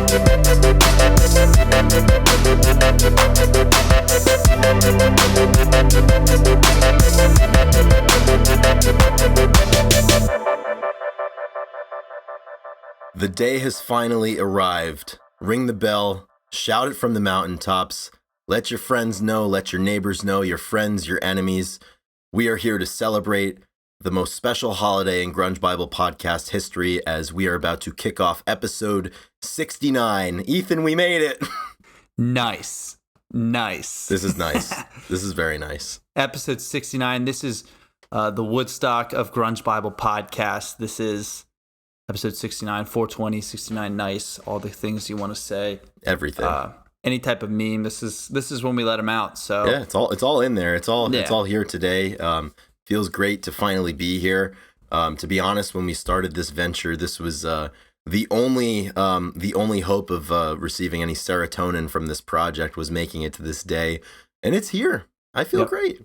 The day has finally arrived. Ring the bell, shout it from the mountaintops. Let your friends know, let your neighbors know, your friends, your enemies. We are here to celebrate the most special holiday in Grunge Bible podcast history as we are about to kick off episode 69. Ethan, we made it. Nice. This is nice. This is very nice. Episode 69. This is the Woodstock of Grunge Bible podcast. This is episode 69, 420, 69 nice, all the things you want to say. Everything. Any type of meme. This is when we let them out. So yeah, it's all in there. It's all here today. Feels great to finally be here. To be honest, when we started this venture, this was the only hope of receiving any serotonin from this project was making it to this day, and it's here. I feel great.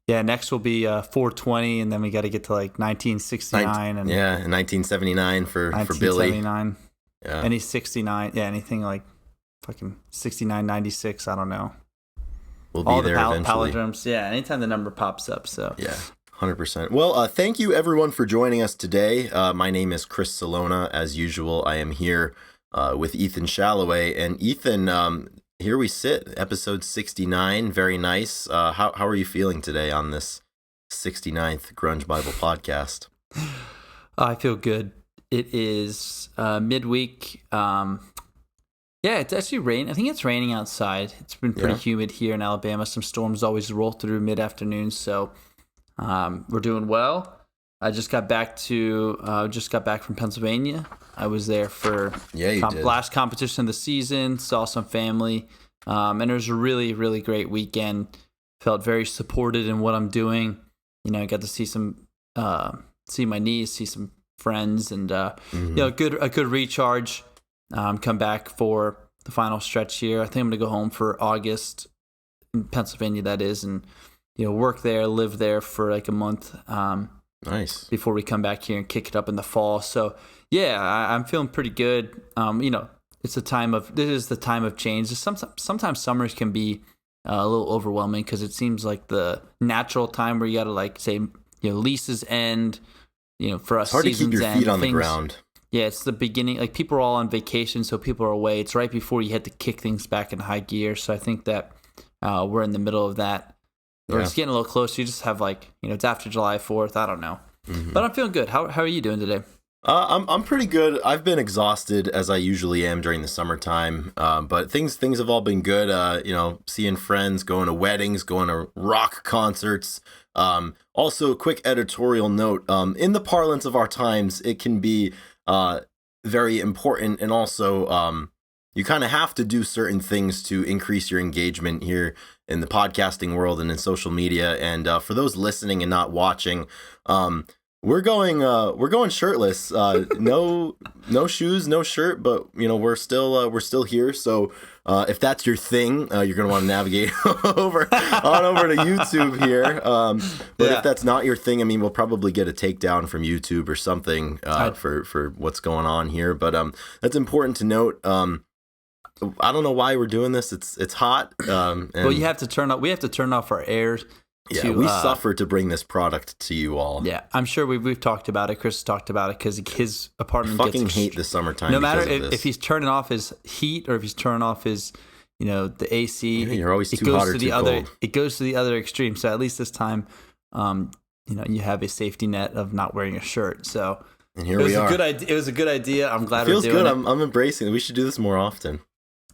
Yeah, next will be 420, and then we got to get to like 1969 and 1979 for Billy. 1979. Yeah. Any 69, anything like fucking 69, 96. I don't know. We'll be there eventually. Palindromes, anytime the number pops up. So yeah, 100%. Well, thank you everyone for joining us today. My name is Chris Salona. As usual, I am here with Ethan Shalloway, and Ethan. Here we sit, episode 69. Very nice. How are you feeling today on this 69th Grunge Bible podcast? I feel good. It is midweek. It's actually rain. I think it's raining outside. It's been pretty humid here in Alabama. Some storms always roll through mid-afternoon, so we're doing well. I just got back from Pennsylvania. I was there for last competition of the season. Saw some family, and it was a really, really great weekend. Felt very supported in what I'm doing. I got to see see my niece, see some friends, and a good recharge. Come back for the final stretch here. I think I'm gonna go home for August in Pennsylvania. That is, and work there, live there for like a month. Nice. Before we come back here and kick it up in the fall. So I'm feeling pretty good. This is the time of change. Sometimes summers can be a little overwhelming because it seems like the natural time where you got to leases end. For us, it's hard to keep your feet on the ground. Yeah, it's the beginning. Like people are all on vacation, so people are away. It's right before you had to kick things back in high gear. So I think that we're in the middle of that. Or it's getting a little closer. You just have it's after July 4th. I don't know. Mm-hmm. But I'm feeling good. How are you doing today? I'm pretty good. I've been exhausted as I usually am during the summertime. But things have all been good. Seeing friends, going to weddings, going to rock concerts. Also, a quick editorial note. In the parlance of our times, it can be very important, and also you kind of have to do certain things to increase your engagement here in the podcasting world and in social media. And for those listening and not watching, we're going shirtless. No shoes, no shirt, but we're still here. So if that's your thing, you're gonna want to navigate over to YouTube here. But if that's not your thing, we'll probably get a takedown from YouTube or something for what's going on here. But that's important to note. I don't know why we're doing this. It's hot. And well, we have to turn off our air. Yeah, we suffer to bring this product to you all. Yeah, I'm sure we've talked about it. Chris talked about it because his apartment hate the summertime. No matter if he's turning off his heat or if he's turning off his, the AC. Yeah, you're always too hot or too cold. It goes to the other extreme. So at least this time, you have a safety net of not wearing a shirt. So and here we are. It was a good idea. I'm glad we're doing good. it. I'm embracing it. We should do this more often.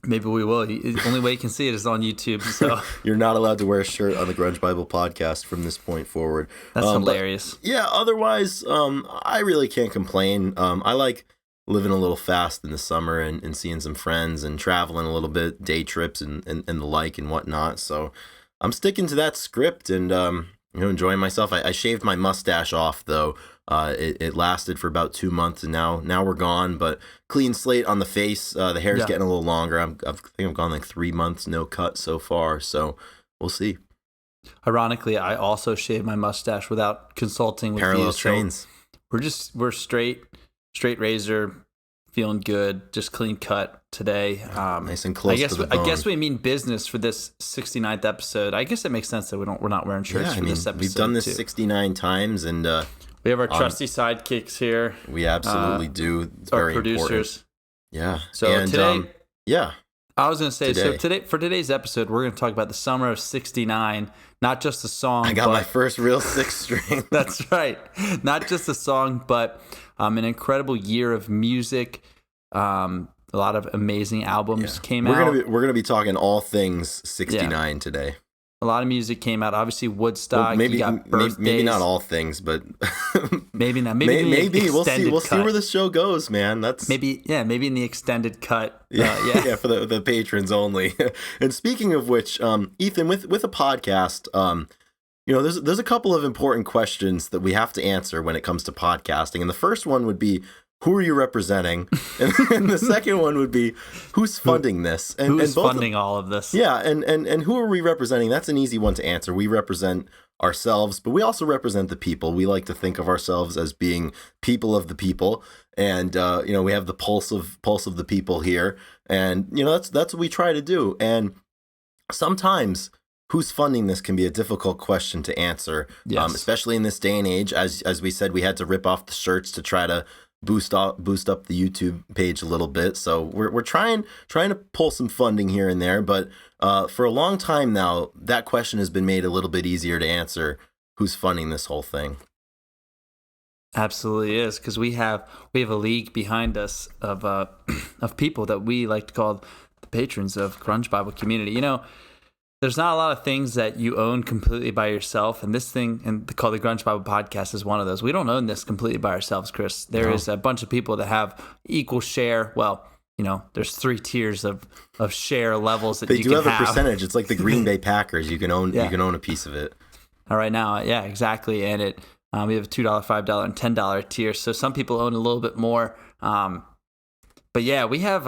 Maybe we will. The only way you can see it is on YouTube. So you're not allowed to wear a shirt on the Grunge Bible podcast from this point forward. That's hilarious. Otherwise, I really can't complain. I like living a little fast in the summer and seeing some friends and traveling a little bit, day trips and the like and whatnot. So I'm sticking to that script and enjoying myself. I shaved my mustache off though. It lasted for about 2 months, and now we're gone. But clean slate on the face. The hair's getting a little longer. I think I've gone like 3 months no cut so far. So we'll see. Ironically, I also shaved my mustache without consulting with Parallel you. trains. So we're straight razor, feeling good, just clean cut today. Nice and close to the bone. I guess we mean business for this 69th episode. I guess it makes sense that we're not wearing shirts for this episode. We've done this too. 69 times, and we have our trusty sidekicks here. We absolutely do. It's our very producers. Important. Yeah. So and, today, I was going to say, for today's episode, we're going to talk about the summer of '69, not just a song. I got my first real six string. That's right. Not just a song, but an incredible year of music. A lot of amazing albums came out. We're gonna be talking all things 69 today. A lot of music came out. Obviously, Woodstock. Well, maybe not all things, but maybe not. Maybe we'll see. We'll see where the show goes, man. That's maybe in the extended cut. Yeah, for the patrons only. And speaking of which, Ethan, with a podcast, there's a couple of important questions that we have to answer when it comes to podcasting, and the first one would be, who are you representing? And the second one would be, who's funding this? And who's funding all of this? Yeah, and who are we representing? That's an easy one to answer. We represent ourselves, but we also represent the people. We like to think of ourselves as being people of the people, and we have the pulse of the people here, and that's what we try to do. And sometimes who's funding this can be a difficult question to answer, especially in this day and age. As we said, we had to rip off the shirts to try to boost up the YouTube page a little bit. So we're trying to pull some funding here and there, but for a long time now, that question has been made a little bit easier to answer. Who's funding this whole thing? Absolutely is, because we have a league behind us of people that we like to call the patrons of Grunge Bible Community. There's not a lot of things that you own completely by yourself, and this thing, called the Grunge Bible Podcast, is one of those. We don't own this completely by ourselves, Chris. There is a bunch of people that have equal share. Well, there's 3 tiers of share levels that you can have. They do have a percentage. It's like the Green Bay Packers. You can own a piece of it. All right now, yeah, exactly. And we have a $2, $5, and $10 tier. So some people own a little bit more. But yeah, we have.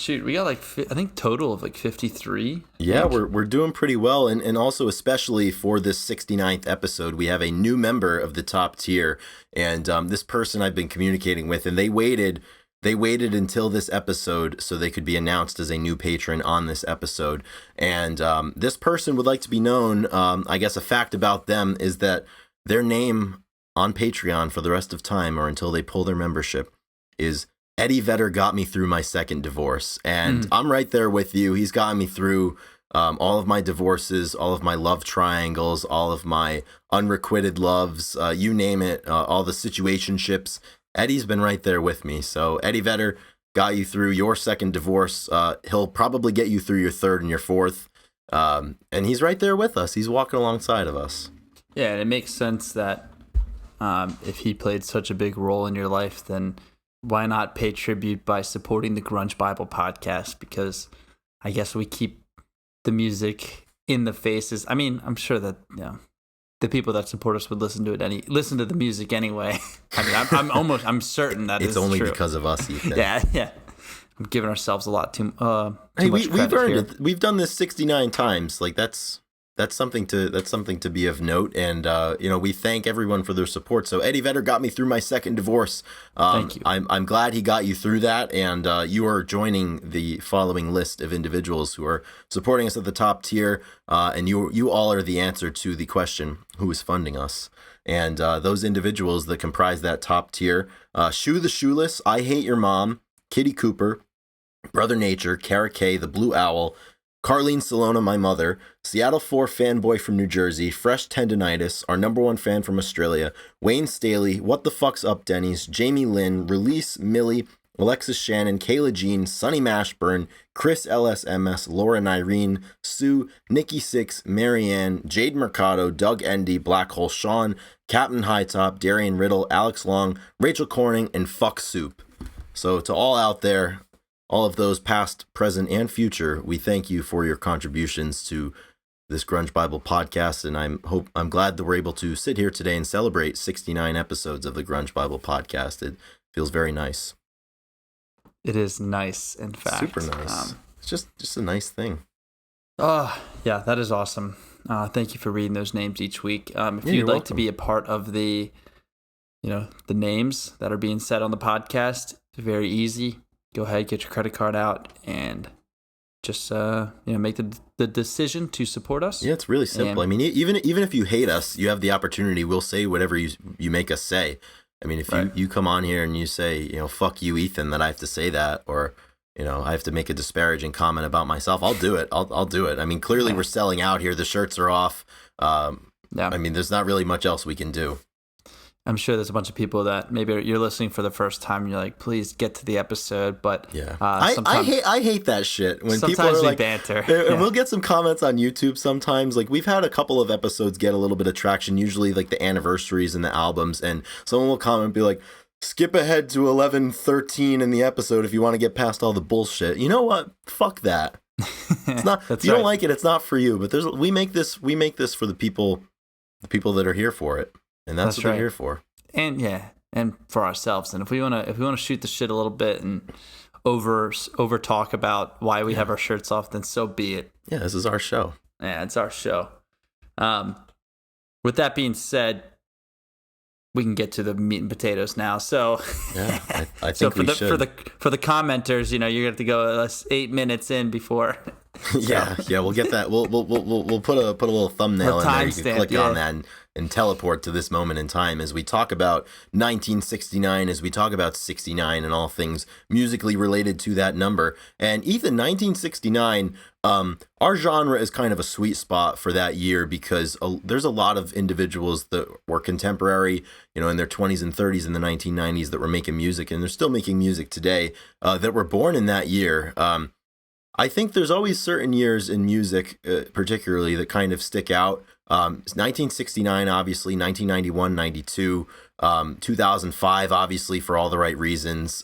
We got I think total of 53. Yeah, we're doing pretty well, and also especially for this 69th episode, we have a new member of the top tier, and this person I've been communicating with, and they waited until this episode so they could be announced as a new patron on this episode. And this person would like to be known. I guess a fact about them is that their name on Patreon for the rest of time, or until they pull their membership, is Eddie Vedder got me through my second divorce, and I'm right there with you. He's gotten me through all of my divorces, all of my love triangles, all of my unrequited loves, you name it, all the situationships. Eddie's been right there with me. So Eddie Vedder got you through your second divorce. He'll probably get you through your third and your fourth, and he's right there with us. He's walking alongside of us. Yeah, and it makes sense that if he played such a big role in your life, then why not pay tribute by supporting the Grunge Bible Podcast? Because I guess we keep the music in the faces. I mean, I'm sure that the people that support us would listen to the music anyway. I mean, I'm certain that it's only true. Because of us, Ethan. Yeah. I'm giving ourselves a lot too hey, much we've earned here. it. We've done this 69 times. That's something to be of note, and we thank everyone for their support. So Eddie Vedder got me through my second divorce. Thank you. I'm glad he got you through that, and you are joining the following list of individuals who are supporting us at the top tier, and you all are the answer to the question, who is funding us? And those individuals that comprise that top tier: Shoe the Shoeless, I Hate Your Mom, Kitty Cooper, Brother Nature, Kara K, the Blue Owl, Carlene Salona, my mother, Seattle 4 fanboy from New Jersey, Fresh Tendonitis, our number 1 fan from Australia, Wayne Staley, What the Fuck's Up Denny's, Jamie Lynn, Release Millie, Alexis Shannon, Kayla Jean, Sonny Mashburn, Chris LSMS, Laura Nyreen, Sue, Nikki Six, Marianne, Jade Mercado, Doug Endy, Black Hole Sean, Captain Hightop, Darian Riddle, Alex Long, Rachel Corning, and Fuck Soup. So to all out there, all of those past, present, and future, we thank you for your contributions to this Grunge Bible podcast, and I'm glad that we're able to sit here today and celebrate 69 episodes of the Grunge Bible podcast. It feels very nice. It is nice, in fact. Super nice. It's just a nice thing. Oh, yeah, that is awesome. Thank you for reading those names each week. If you'd like to be a part of the names that are being said on the podcast, It's very easy. Go ahead, get your credit card out, and just make the decision to support us. Yeah, it's really simple. I mean, even if you hate us, you have the opportunity. We'll say whatever you make us say. I mean, if you come on here and you say, fuck you, Ethan, that I have to say that, or I have to make a disparaging comment about myself, I'll do it. I'll do it. I mean, clearly we're selling out here. The shirts are off. I mean, there's not really much else we can do. I'm sure there's a bunch of people that maybe you're listening for the first time and you're like, please get to the episode. But I hate that shit when people are like banter. And we'll get some comments on YouTube sometimes. Like, we've had a couple of episodes get a little bit of traction, usually like the anniversaries and the albums, and someone will comment and be like, skip ahead to 11:13 in the episode if you want to get past all the bullshit. You know what? Fuck that. It's not. If you don't like it, it's not for you. But we make this for the people that are here for it. And that's what they're here for. And for ourselves. And if we wanna shoot the shit a little bit and over talk about why we have our shirts off, then so be it. Yeah, this is our show. Yeah, it's our show. With that being said, we can get to the meat and potatoes now. So yeah, I think we should. For the commenters, you're gonna have to go 8 minutes in before. Yeah, we'll get that. We'll put a little thumbnail in there. You can click on that and teleport to this moment in time as we talk about 1969, as we talk about 69 and all things musically related to that number. And Ethan, 1969, our genre is kind of a sweet spot for that year because there's a lot of individuals that were contemporary, in their 20s and 30s in the 1990s that were making music, and they're still making music today, that were born in that year. I think there's always certain years in music, particularly, that kind of stick out. 1969, obviously, 1991, 92, 2005, obviously, for all the right reasons.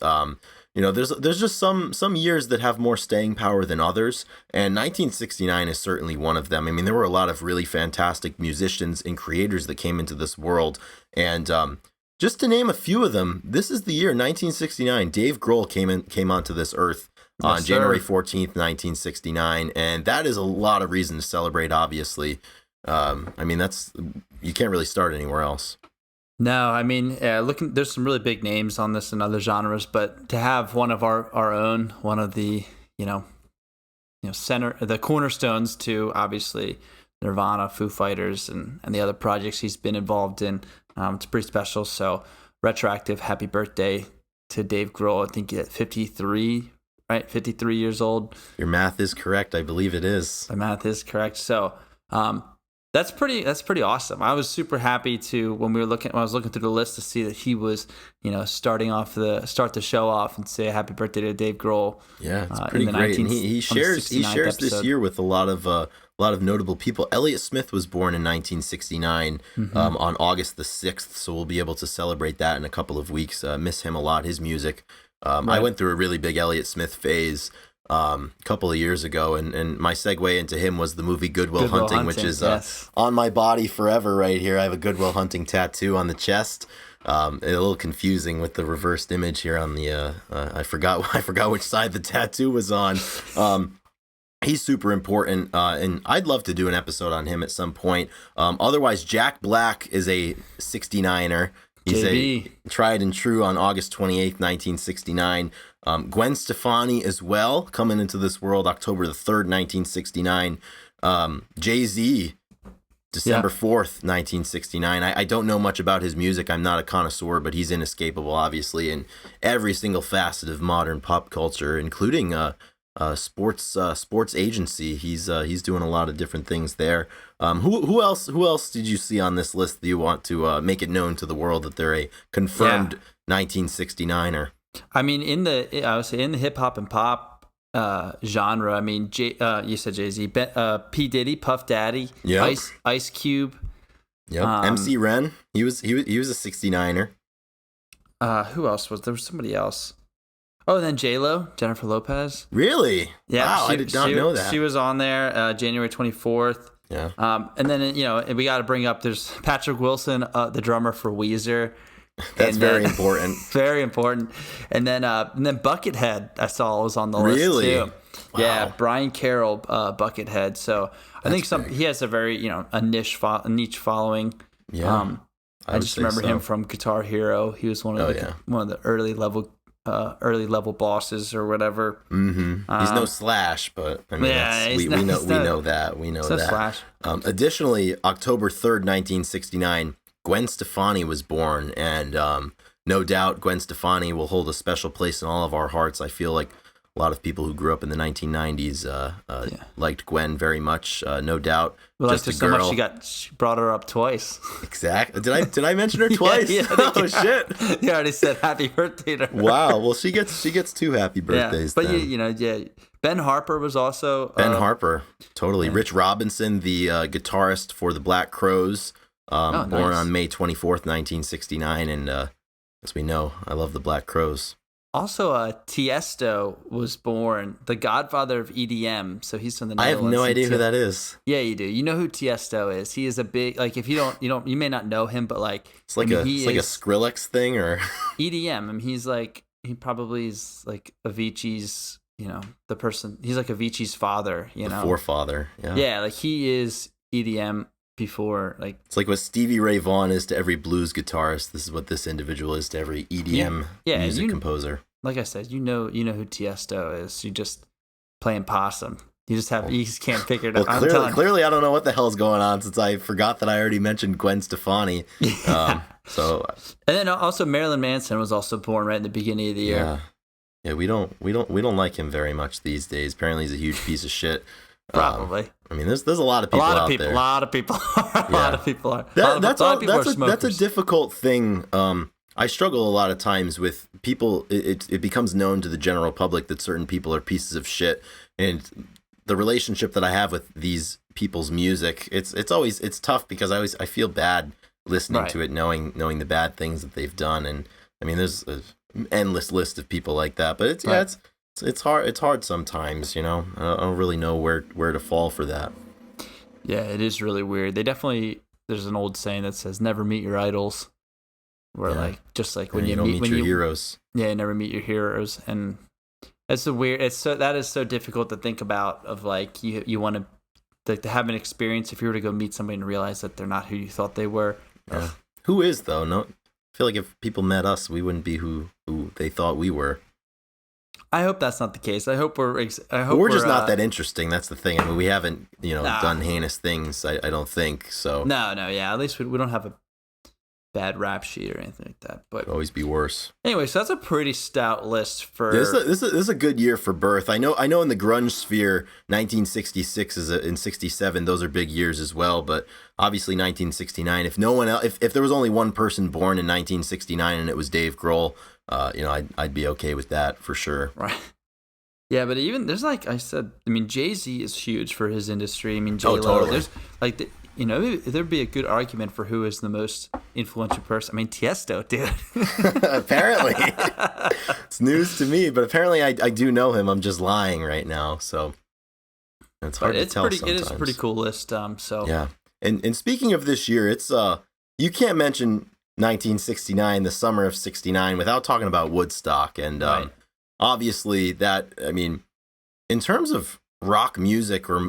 There's just some years that have more staying power than others, and 1969 is certainly one of them. I mean, there were a lot of really fantastic musicians and creators that came into this world, and just to name a few of them, this is the year 1969. Dave Grohl came onto this earth on January 14th, 1969, and that is a lot of reason to celebrate, obviously. I mean, you can't really start anywhere else. No, I mean, there's some really big names on this and other genres, but to have one of our own, one of the, the cornerstones to obviously Nirvana, Foo Fighters, and the other projects he's been involved in, it's pretty special. So retroactive happy birthday to Dave Grohl. I think he's at 53, right? 53 years old. Your math is correct. I believe it is. My math is correct. So, that's pretty awesome. I was super happy when I was looking through the list to see that he was, start the show off and say happy birthday to Dave Grohl. Yeah, it's pretty great. And he shares this year with a lot of notable people. Elliott Smith was born in 1969 on August the 6th, so we'll be able to celebrate that in a couple of weeks. Miss him a lot, his music. Right. I went through a really big Elliott Smith phase a couple of years ago, and my segue into him was the movie Good Will Hunting, which is on my body forever right here. I have a Good Will Hunting tattoo on the chest. A little confusing with the reversed image here on the I forgot which side the tattoo was on. He's super important, and I'd love to do an episode on him at some point. Otherwise, Jack Black is a 69er. He's a tried and true on August 28th, 1969. Gwen Stefani as well, coming into this world October the 3rd, 1969. Jay-Z, December 4th, 1969. I don't know much about his music. I'm not a connoisseur, but he's inescapable, obviously, in every single facet of modern pop culture, including sports agency. He's doing a lot of different things there. Who else did you see on this list that you want to make it known to the world that they're a confirmed 1969er? I mean, I would say in the hip hop and pop genre. I mean, you said Jay-Z, P Diddy, Puff Daddy, Ice Cube, MC Ren. He was a 69er. Who else was there? Was somebody else? Oh, and then J-Lo, Jennifer Lopez. Really? Yeah. Wow, I did not know that. She was on there January 24th. Yeah. And then, we got to bring up, there's Patrick Wilson, the drummer for Weezer. That's very important. Very important. And then Buckethead, I saw, was on the list too. Wow. Yeah, Brian Carroll, Buckethead. So I think he has a very, a niche following. Yeah. I just remember him from Guitar Hero. He was one of the early level early level bosses or whatever. He's no Slash, but I mean, we know that. Slash. Additionally, October 3rd, 1969, Gwen Stefani was born, and no doubt Gwen Stefani will hold a special place in all of our hearts. I feel like a lot of people who grew up in the 1990s liked Gwen very much, no doubt. We liked her so much she brought her up twice. Exactly. Did I mention her twice? Oh shit! You already said happy birthday to her. Wow. Well, she gets 2 happy birthdays. Yeah, but Ben Harper was also Ben Harper, totally. Yeah. Rich Robinson, the guitarist for the Black Crowes, born on May 24th, 1969, and as we know, I love the Black Crowes. Also, Tiesto was born, the godfather of EDM. So he's from the Netherlands. I have no idea who that is. Yeah, you do. You know who Tiesto is? He is a big, like, if you don't, you may not know him, but like, it's like a Skrillex thing or EDM. I mean, he probably is like Avicii's, the person. He's like Avicii's father, the forefather. Yeah. Yeah, like he is EDM. Before, like, it's like what Stevie Ray Vaughan is to every blues guitarist. This is what this individual is to every EDM music composer. Like I said, you know who Tiesto is. You just playing possum. You just can't figure it out. Clearly, I don't know what the hell's going on since I forgot that I already mentioned Gwen Stefani. And then also Marilyn Manson was also born right in the beginning of the year. Yeah, we don't like him very much these days. Apparently, he's a huge piece of shit. Probably. I mean, there's a lot of people out there. A lot of people are. That's a difficult thing. I struggle a lot of times with people. It becomes known to the general public that certain people are pieces of shit, and the relationship that I have with these people's music, it's tough because I feel bad listening to it, knowing the bad things that they've done, and I mean, there's an endless list of people like that, but it's hard sometimes, I don't really know where to fall for that. Yeah, it is really weird. There's an old saying that says never meet your idols, where when you don't meet your heroes. Yeah, you never meet your heroes, and that's that is so difficult to think about, of like you want to have an experience if you were to go meet somebody and realize that they're not who you thought they were. Yeah. Who is though? No, I feel like if people met us, we wouldn't be who they thought we were. I hope that's not the case. I hope we're just not that interesting. That's the thing. I mean, we haven't, done heinous things. I don't think so. No, yeah. At least we don't have a bad rap sheet or anything like that. But could always be worse. Anyway, so that's a pretty stout list for. This is a good year for birth. I know. In the grunge sphere, 1966 and 67. Those are big years as well. But obviously, 1969. If no one else, if there was only one person born in 1969 and it was Dave Grohl. I'd be okay with that for sure. Right. Yeah, but even there's like I said, I mean, Jay-Z is huge for his industry. I mean, J-Lo, totally. There's like, there'd be a good argument for who is the most influential person. I mean, Tiesto, dude. Apparently. It's news to me, but apparently I do know him. I'm just lying right now. So it's hard to tell sometimes. It is a pretty cool list. So yeah. And speaking of this year, it's you can't mention 1969, the summer of 69, without talking about Woodstock. And obviously that, I mean, in terms of rock music or,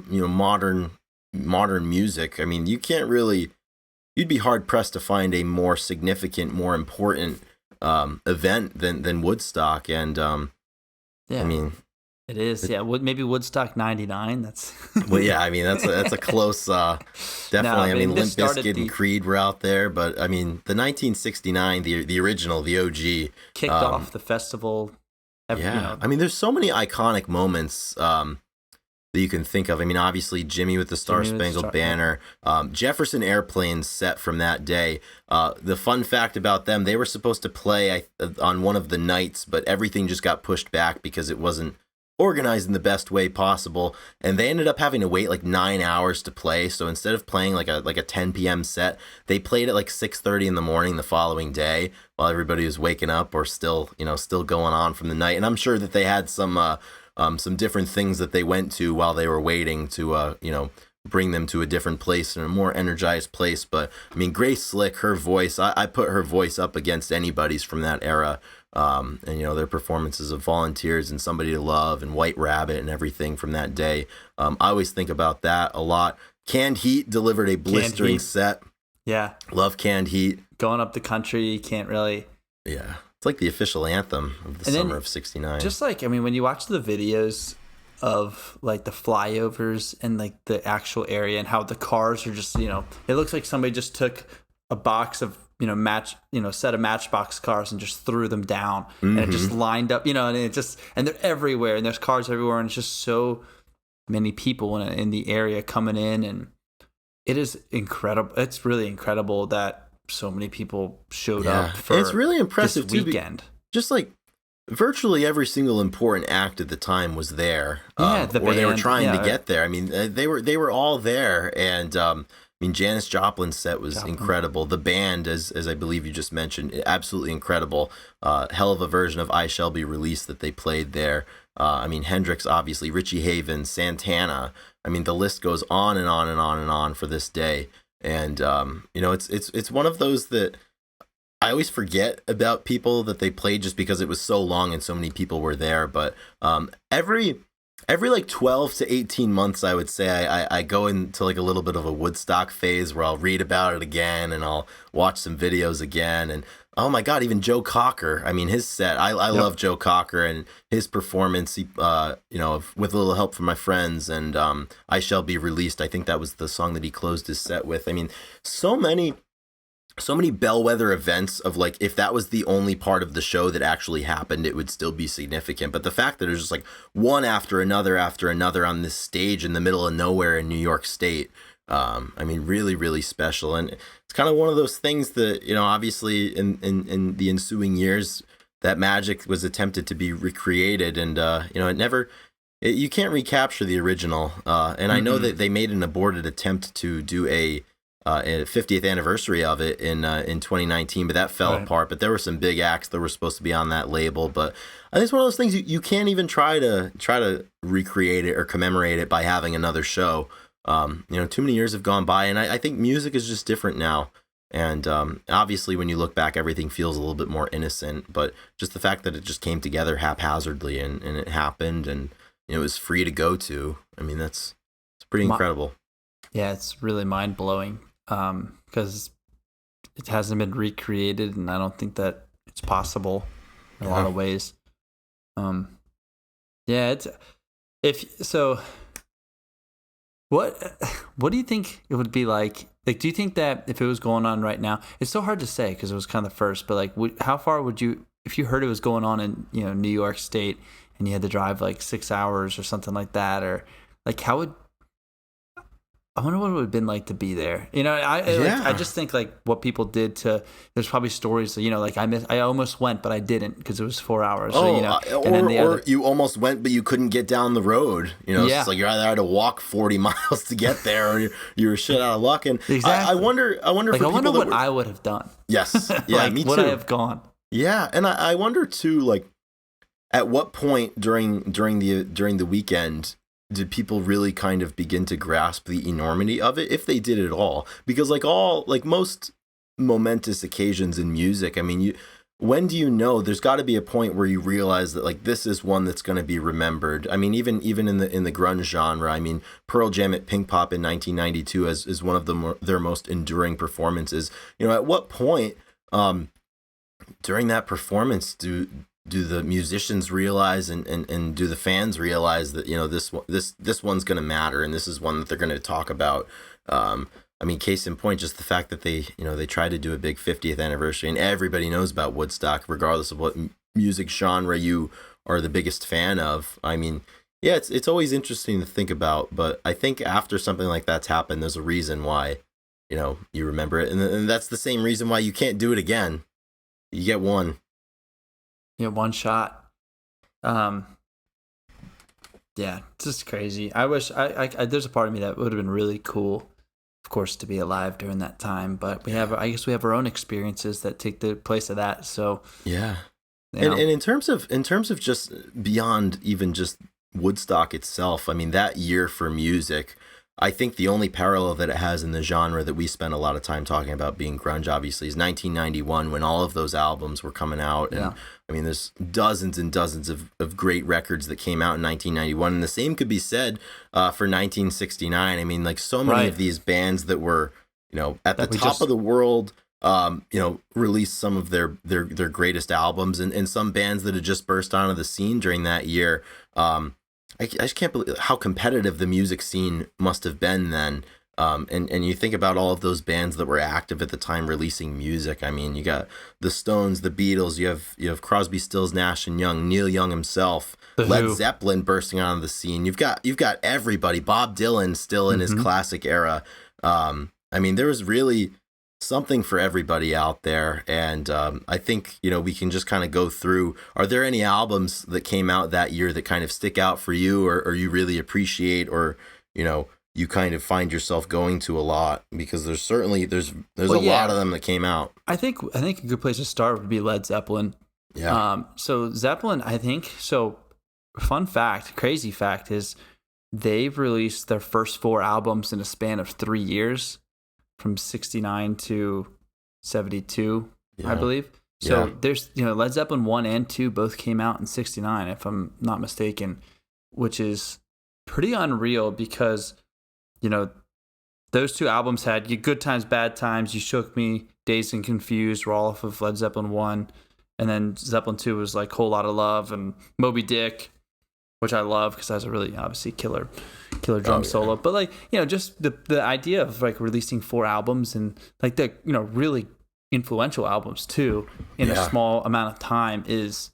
modern music, I mean, you'd be hard pressed to find a more significant, more important event than Woodstock. And I mean, it is. Maybe Woodstock 99. That's well, yeah. I mean, that's a close. Definitely. No, I mean, Limp Bizkit and Creed were out there, but I mean, the 1969, the original, the OG, kicked off the festival. I mean, there's so many iconic moments that you can think of. I mean, obviously, Jimmy with the Star Spangled Banner, Jefferson Airplane's set from that day. The fun fact about them, they were supposed to play on one of the nights, but everything just got pushed back because it wasn't organized in the best way possible, and they ended up having to wait like 9 hours to play. So instead of playing like a 10 p.m. set, they played at like 6:30 in the morning the following day while everybody was waking up or still going on from the night. And I'm sure that they had some different things that they went to while they were waiting to bring them to a different place and a more energized place. But I mean, Grace Slick, her voice, I put her voice up against anybody's from that era. And their performances of Volunteers and Somebody to Love and White Rabbit and everything from that day. I always think about that a lot. Canned Heat delivered a blistering set. Yeah. Love Canned Heat. Going up the country, you can't really. Yeah. It's like the official anthem of the summer of '69. Just like, I mean, when you watch the videos of like the flyovers and like the actual area and how the cars are just, it looks like somebody just took a box of, set of Matchbox cars and just threw them down, and it just lined up, and they're everywhere, and there's cars everywhere, and it's just so many people in the area coming in, and it is incredible. It's really incredible that so many people showed up for it's really impressive this weekend. Just like virtually every single important act at the time was there, or they were trying to get there. I mean, they were all there, and Janis Joplin's set was incredible. The band, as I believe you just mentioned, absolutely incredible. Hell of a version of "I Shall Be Released" that they played there. Hendrix, obviously, Richie Havens, Santana. I mean, the list goes on and on and on and on for this day. And it's one of those that I always forget about people that they played just because it was so long and so many people were there. But every like 12 to 18 months, I would say I go into like a little bit of a Woodstock phase where I'll read about it again and I'll watch some videos again. And oh my God, even Joe Cocker. I mean, his set, I love Joe Cocker and his performance, with a little help from my friends, and I Shall Be Released. I think that was the song that he closed his set with. I mean, so many bellwether events of like, if that was the only part of the show that actually happened, it would still be significant. But the fact that there's just like one after another on this stage in the middle of nowhere in New York State, really, really special. And it's kind of one of those things that, obviously in the ensuing years, that magic was attempted to be recreated, and you can't recapture the original. And I know that they made an aborted attempt to do a 50th anniversary of it in 2019, but that fell apart. But there were some big acts that were supposed to be on that label. But I think it's one of those things you can't even try to recreate it or commemorate it by having another show. Too many years have gone by, and I think music is just different now. And obviously, when you look back, everything feels a little bit more innocent. But just the fact that it just came together haphazardly and it happened, and it was free to go to. I mean, it's pretty incredible. Yeah, it's really mind blowing. Because it hasn't been recreated, and I don't think that it's possible in a lot of ways. What do you think it would be like? Like, do you think that if it was going on right now, it's so hard to say because it was kind of the first, but like, how far would you, if you heard it was going on in New York State and you had to drive like 6 hours or something like that, or like I wonder what it would have been like to be there. I just think like what people did to. There's probably stories. Like I almost went, but I didn't because it was 4 hours. Or you almost went, but you couldn't get down the road. It's like you either had to walk 40 miles to get there, or you were shit out of luck. And exactly. I wonder. Like, I wonder what I would have done. Yes. Yeah. Like, me too. Would I have gone? Yeah, and I wonder too. Like, at what point during the weekend did people really kind of begin to grasp the enormity of it, if they did at all? Because like most momentous occasions in music, I mean, when do you know? There's got to be a point where you realize that like this is one that's going to be remembered. I mean, even in the grunge genre, I mean, Pearl Jam at Pink Pop in 1992 is one of their most enduring performances. At what point during that performance do the musicians realize and do the fans realize that this one's going to matter, and this is one that they're going to talk about? Case in point, just the fact that they tried to do a big 50th anniversary, and everybody knows about Woodstock, regardless of what music genre you are the biggest fan of. I mean, yeah, it's always interesting to think about, but I think after something like that's happened, there's a reason why you remember it, and that's the same reason why you can't do it again. You get one. One shot. Yeah, it's just crazy. I wish I there's a part of me that would have been really cool, of course, to be alive during that time. But I guess we have our own experiences that take the place of that. So yeah. And in terms of just beyond even just Woodstock itself, I mean, that year for music, I think the only parallel that it has in the genre that we spent a lot of time talking about, being grunge, obviously, is 1991, when all of those albums were coming out. And I mean, there's dozens and dozens of great records that came out in 1991. And the same could be said for 1969. I mean, like, so many of these bands that were, at the top of the world, released some of their greatest albums, and some bands that had just burst onto the scene during that year. I just can't believe how competitive the music scene must have been then. And you think about all of those bands that were active at the time releasing music. I mean, you got the Stones, the Beatles, you have Crosby, Stills, Nash and Young, Neil Young himself, Led Zeppelin bursting onto the scene. You've got everybody. Bob Dylan still in his classic era. I mean, there was really something for everybody out there, and I think we can just kind of go through. Are there any albums that came out that year that kind of stick out for you, or you really appreciate, or you kind of find yourself going to a lot? Because there's a lot of them that came out. I think a good place to start would be Led Zeppelin. Yeah. So Zeppelin, I think so. Fun fact, crazy fact is they've released their first 4 albums in a span of 3 years, from 69 to 72, I believe. So there's Led Zeppelin 1 and 2 both came out in 69, if I'm not mistaken, which is pretty unreal because those 2 albums had You Good Times, Bad Times, You Shook Me, Dazed and Confused were all off of Led Zeppelin 1. And then Zeppelin 2 was like Whole Lotta Love and Moby Dick, which I love because that's a really obviously killer drum solo. But just the idea of like releasing 4 albums and like the really influential albums too in a small amount of time is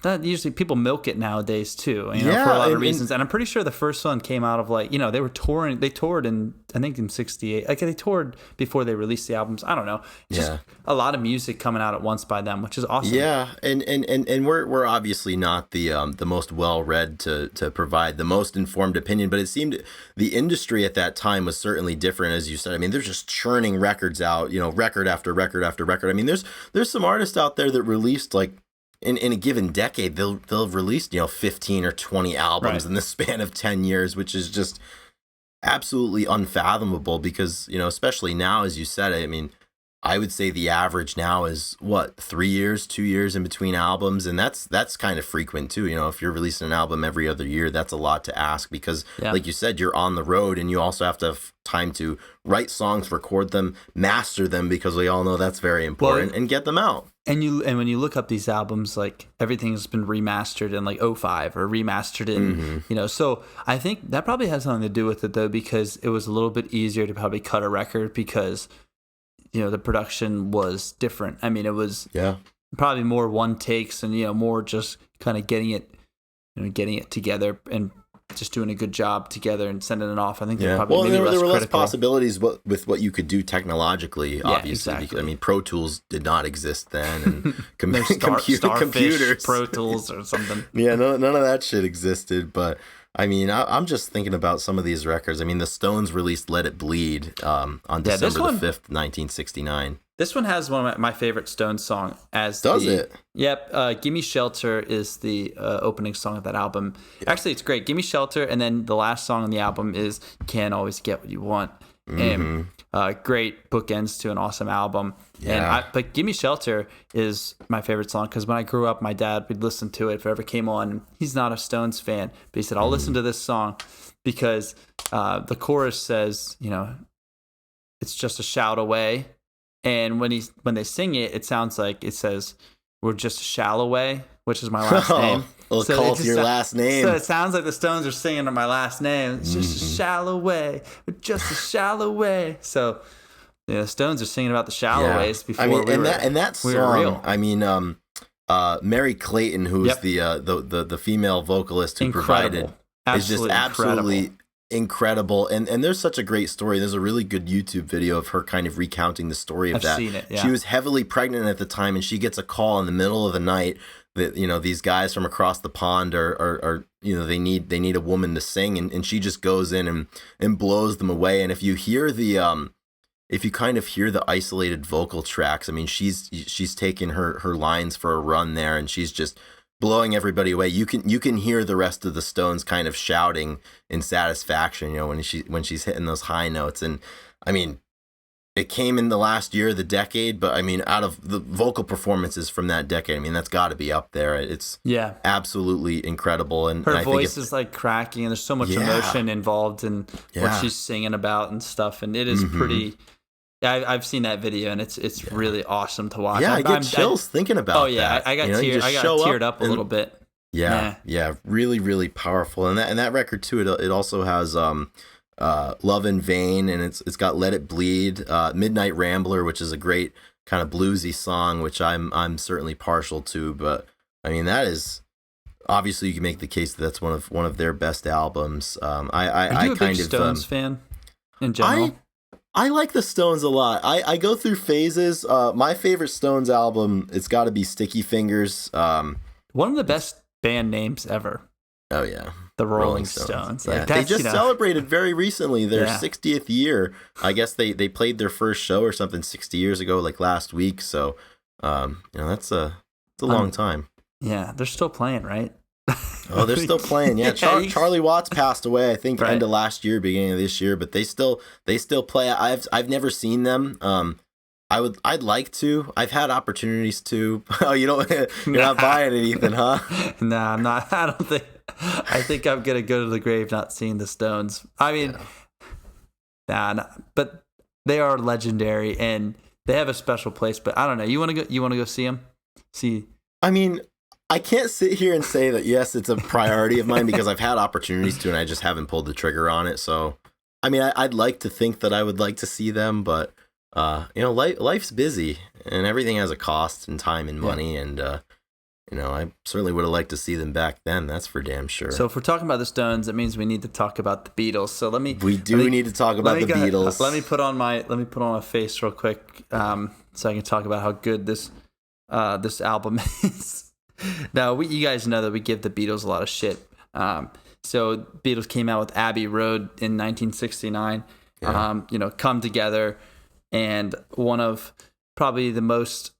that usually people milk it nowadays too, for a lot of reasons. And I'm pretty sure the first one came out of they were touring. They toured in, I think, in 68. Like they toured before they released the albums. I don't know. Just a lot of music coming out at once by them, which is awesome. Yeah. And we're obviously not the most well-read to provide the most informed opinion, but it seemed the industry at that time was certainly different, as you said. I mean, they're just churning records out, record after record after record. I mean, there's some artists out there that released in a given decade, they'll have released 15 or 20 albums in the span of 10 years, which is just absolutely unfathomable. Because especially now, as you said, I mean, I would say the average now is 3 years, 2 years in between albums, and that's kind of frequent too. If you're releasing an album every other year, that's a lot to ask because, like you said, you're on the road, and you also have to have time to write songs, record them, master them, because we all know that's very important, and get them out. And when you look up these albums, like everything's been remastered in like '05 or remastered in So I think that probably has something to do with it though, because it was a little bit easier to probably cut a record because the production was different. I mean, it was probably more one takes and more just kind of getting it together and just doing a good job together and sending it off. I think there were less possibilities with what you could do technologically. Obviously, exactly. I mean, Pro Tools did not exist then, and Starfish, computers, Pro Tools or something. None of that shit existed. But I mean, I'm just thinking about some of these records. I mean, the Stones released "Let It Bleed" on December the 5th, 1969. This one has one of my favorite Stones song. It? Yep. "Gimme Shelter" is the opening song of that album. Actually, it's great. "Gimme Shelter," and then the last song on the album is "Can't Always Get What You Want." And great bookends to an awesome album. But "Gimme Shelter" is my favorite song because when I grew up, my dad would listen to it if it ever came on. He's not a Stones fan, but he said, "I'll listen to this song because the chorus says, it's just a shout away." And when they sing it, it sounds like it says, "We're just a shallow way," which is my last name. It'll call to your last name. So it sounds like the Stones are singing my last name. It's just a shallow way. We're just a shallow way. So the Stones are singing about the shallow ways before that song, we were real. I mean, Mary Clayton, who's the female vocalist who provided, is just absolutely incredible. And there's such a great story. There's a really good YouTube video of her kind of recounting the story of that. I've seen it, yeah. She was heavily pregnant at the time, and she gets a call in the middle of the night that these guys from across the pond are they need a woman to sing, and she just goes in and blows them away. And if you hear if you kind of hear the isolated vocal tracks, I mean, she's taking her lines for a run there, and she's just blowing everybody away. You can hear the rest of the Stones kind of shouting in satisfaction, when she's hitting those high notes. And I mean, it came in the last year of the decade, but I mean, out of the vocal performances from that decade, I mean, that's got to be up there. It's absolutely incredible. And her I voice think is like cracking, and there's so much emotion involved in what she's singing about and stuff. And it is Yeah, I've seen that video, and it's really awesome to watch. Yeah, I get chills thinking about that. Oh yeah, I got teared up a little bit. Yeah, really, really powerful. And that record too, it also has Love in Vain, and it's got Let It Bleed, Midnight Rambler, which is a great kind of bluesy song, which I'm certainly partial to. But I mean, that is obviously, you can make the case that that's one of their best albums. Are you a big Stones fan in general? I like the Stones a lot. I go through phases. My favorite Stones album, it's got to be Sticky Fingers. One of the best band names ever. Oh yeah, the Rolling Stones. Like, yeah. They just celebrated very recently their 60th year. I guess they played their first show or something 60 years ago, like last week. So, that's a long time. Yeah, they're still playing, right? Oh, they're still playing. Yeah, Charlie Watts passed away, I think, end of last year, beginning of this year. But they still play. I've never seen them. I'd like to. I've had opportunities to. Oh, you're not buying anything, huh? No, I'm not. I don't think. I think I'm gonna go to the grave not seeing the Stones. I mean, but they are legendary and they have a special place. But I don't know. You want to go? You want to go see them? See? I mean, I can't sit here and say that yes, it's a priority of mine because I've had opportunities to, and I just haven't pulled the trigger on it. So, I mean, I'd like to think that I would like to see them, but. Life's busy and everything has a cost and time and money. And, I certainly would have liked to see them back then. That's for damn sure. So if we're talking about the Stones, it means we need to talk about the Beatles. So we need to talk about the Beatles. Let me put on my face real quick. So I can talk about how good this album is. Now, you guys know that we give the Beatles a lot of shit. So Beatles came out with Abbey Road in 1969. Yeah. Come Together. And one of probably the most,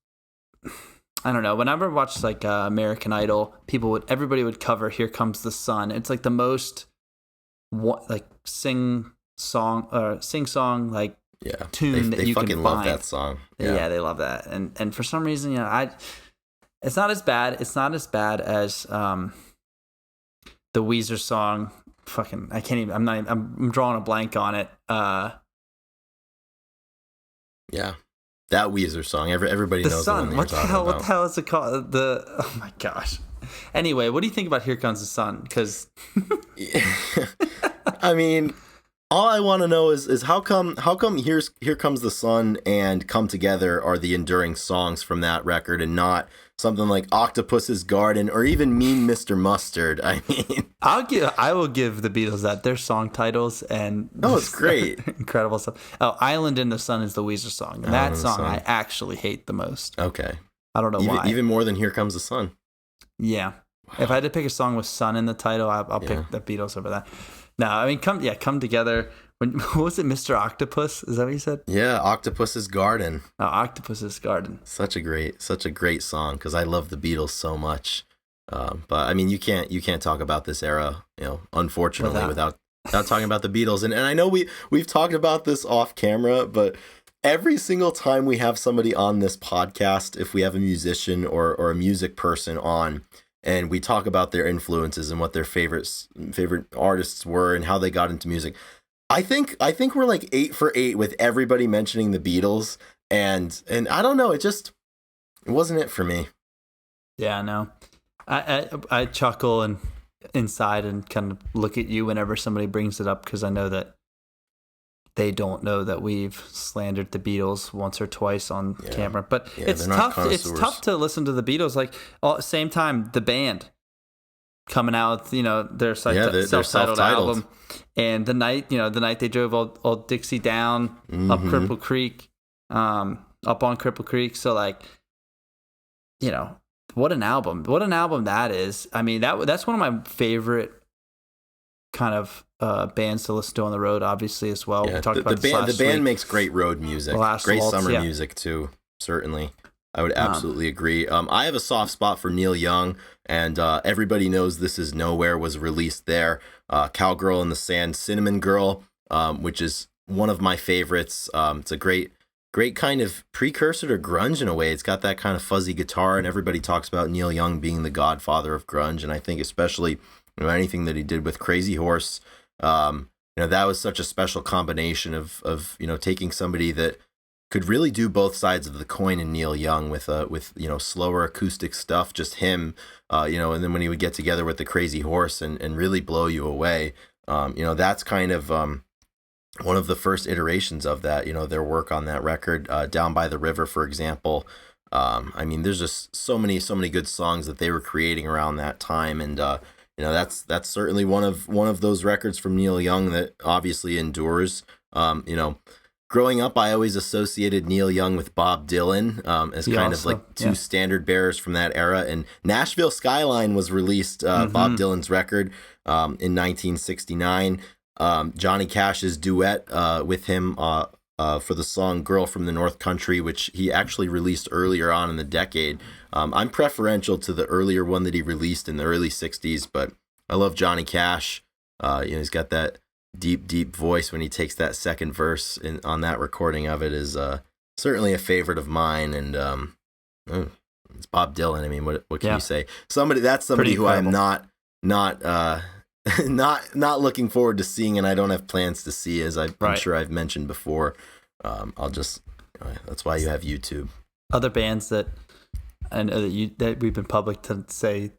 I don't know, whenever I watched like American Idol, everybody would cover Here Comes the Sun. It's like the most sing song like tune that you can find. They fucking love that song. Yeah, they love that. And for some reason, it's not as bad. It's not as bad as the Weezer song. Fucking, I can't even. I'm drawing a blank on it. Yeah, that Weezer song. Everybody knows the one that you're talking about. What the hell is it called? Oh my gosh. Anyway, what do you think about Here Comes the Sun? Because I mean, all I want to know is how come Here Comes the Sun and Come Together are the enduring songs from that record and not something like Octopus's Garden or even Mean Mr. Mustard. I mean, I will give the Beatles that their song titles and it's great, incredible stuff. Oh, Island in the Sun is the Weezer song, and that song I actually hate the most. Okay, I don't know why. Even more than Here Comes the Sun. Yeah, wow. If I had to pick a song with sun in the title, I'll pick the Beatles over that. No, I mean, Come Together. What was it, Mr. Octopus? Is that what you said? Yeah, Octopus's Garden. Oh, Octopus's Garden. Such a great song because I love the Beatles so much. But I mean, you can't talk about this era, unfortunately, without talking about the Beatles. And I know we've talked about this off camera, but every single time we have somebody on this podcast, if we have a musician or a music person on, and we talk about their influences and what their favorite artists were and how they got into music. I think we're like 8 for 8 with everybody mentioning the Beatles, and I don't know, it wasn't it for me. Yeah, no, I chuckle and inside and kind of look at you whenever somebody brings it up because I know that they don't know that we've slandered the Beatles once or twice on camera. But it's tough. It's tough to listen to the Beatles like all at the same time. The band coming out, their self-titled album, and the night they drove old Dixie down up Cripple Creek, up on Cripple Creek. So what an album! What an album that is. I mean, that's one of my favorite kind of bands to listen to on the road, obviously as well. Yeah, we talked about the band makes great road music, great summer music too. Certainly. I would absolutely agree. I have a soft spot for Neil Young, and everybody knows This Is Nowhere was released there. Cowgirl in the Sand, Cinnamon Girl, which is one of my favorites. It's a great kind of precursor to grunge in a way. It's got that kind of fuzzy guitar, and everybody talks about Neil Young being the godfather of grunge. And I think especially anything that he did with Crazy Horse, that was such a special combination of taking somebody that could really do both sides of the coin in Neil Young with slower acoustic stuff, just him, and then when he would get together with the Crazy Horse and really blow you away. That's kind of one of the first iterations of that, their work on that record, Down by the River, for example. There's just so many good songs that they were creating around that time. And, that's certainly one of those records from Neil Young that obviously endures. Growing up, I always associated Neil Young with Bob Dylan as kind of like two standard bearers from that era. And Nashville Skyline was released, Bob Dylan's record, in 1969. Johnny Cash's duet with him for the song Girl from the North Country, which he actually released earlier on in the decade. I'm preferential to the earlier one that he released in the early 60s, but I love Johnny Cash. He's got that deep voice when he takes that second verse on that recording of it is certainly a favorite of mine. And it's Bob Dylan. I mean, what can you say? Somebody who I am not not looking forward to seeing, and I don't have plans to see, as I'm sure I've mentioned before. That's why you have YouTube. Other bands that I know that we've been public to say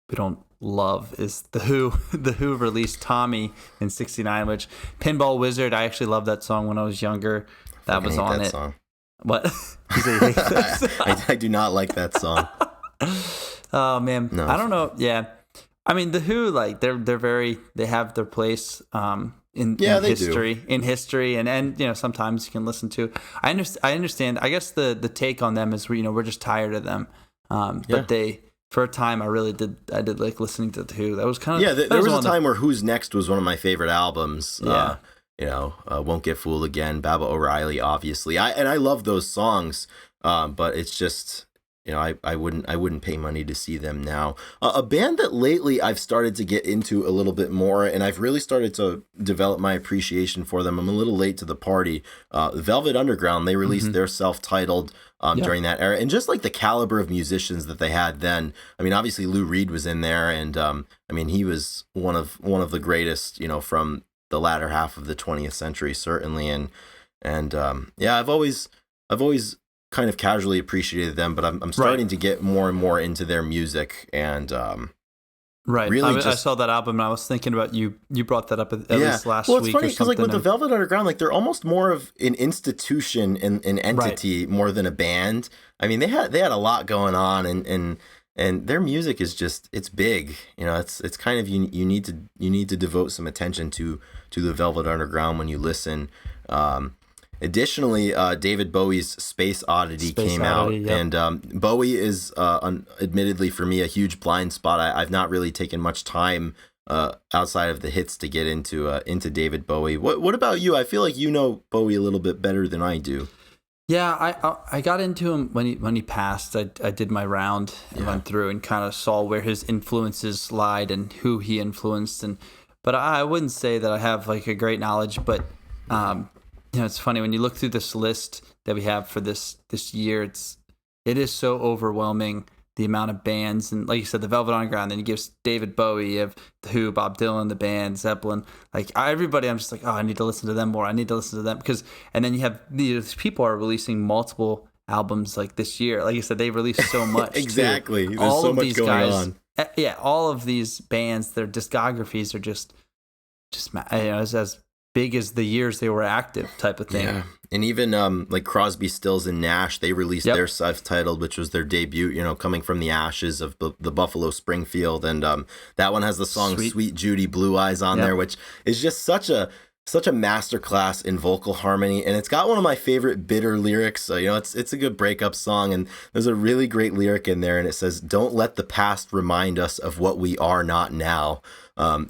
we don't love is The Who. The Who released Tommy in '69, which Pinball Wizard, I actually loved that song when I was younger. That was on it. Song. What? I do not like that song. Oh man, no. I don't know. Yeah, I mean The Who, like they have their place in history, and sometimes you can listen to. I understand. I guess the take on them is we're just tired of them, but they. For a time, I did like listening to The Who. That was kind of... Yeah, there was a time where Who's Next was one of my favorite albums. Yeah. Won't Get Fooled Again, Baba O'Reilly, obviously. I love those songs, but it's just... I wouldn't pay money to see them now. A band that lately I've started to get into a little bit more, and I've really started to develop my appreciation for them. I'm a little late to the party. Velvet Underground, they released their self-titled during that era, and just like the caliber of musicians that they had then. I mean, obviously Lou Reed was in there, and he was one of the greatest, from the latter half of the 20th century, certainly. And I've always kind of casually appreciated them, but I'm starting to get more and more into their music, and really I saw that album and I was thinking about you brought that up at least last week. Well, it's funny because like with the Velvet Underground, like they're almost more of an institution and an entity more than a band. I mean, they had a lot going on, and their music is just, it's big. It's kind of you need to devote some attention to the Velvet Underground when you listen. Additionally, David Bowie's Space Oddity came out, and Bowie is admittedly for me a huge blind spot. I've not really taken much time outside of the hits to get into David Bowie. What about you? I feel like you know Bowie a little bit better than I do. Yeah, I got into him when he passed. I did my round and went through and kind of saw where his influences lied and who he influenced, but I wouldn't say that I have like a great knowledge, but. It's funny when you look through this list that we have for this year. It is so overwhelming, the amount of bands, and like you said, the Velvet Underground. Then you give David Bowie, you have The Who, Bob Dylan, the band, Zeppelin, like everybody. I'm just like, I need to listen to them more. I need to listen to them and then you have these people are releasing multiple albums like this year. Like you said, they released so much. Exactly. Too. There's so much going on. Yeah, all of these bands, their discographies are just as big as the years they were active type of thing. Yeah. And even like Crosby, Stills, and Nash, they released their self-titled, which was their debut, coming from the ashes of the Buffalo Springfield. And that one has the song Sweet Judy Blue Eyes on there, which is just such a masterclass in vocal harmony. And it's got one of my favorite bitter lyrics. It's a good breakup song. And there's a really great lyric in there. And it says, "Don't let the past remind us of what we are not now."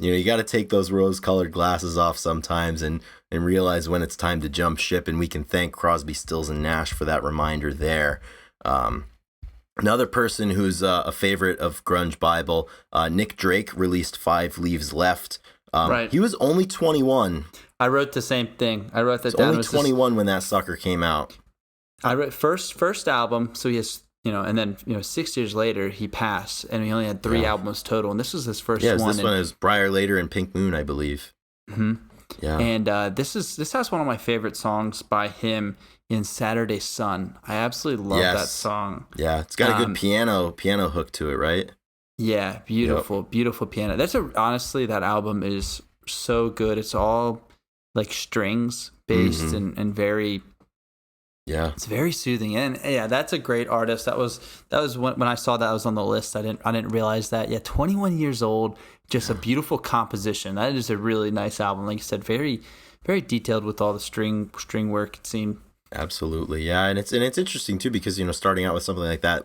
You got to take those rose-colored glasses off sometimes and realize when it's time to jump ship, and we can thank Crosby, Stills, and Nash for that reminder there. Another person who's a favorite of Grunge Bible, Nick Drake, released 5 Leaves Left. He was only 21. I wrote the same thing. I wrote that down. Only 21 when that sucker came out. I wrote first album, so he has... and then 6 years later he passed, and he only had 3 albums total, and this was his first one. This one is Briar Later and Pink Moon, I believe. Mm-hmm. Yeah. And this has one of my favorite songs by him in Saturday Sun. I absolutely love that song. Yeah, it's got a good piano hook to it, right? Yeah, beautiful, beautiful piano. Honestly, that album is so good. It's all like strings based and very. Yeah, it's very soothing, and yeah, that's a great artist. That was when I saw that was on the list. I didn't realize that. Yeah, 21 years old, just a beautiful composition. That is a really nice album. Like you said, very very detailed with all the string work. It seemed. Absolutely, yeah, and it's interesting too because starting out with something like that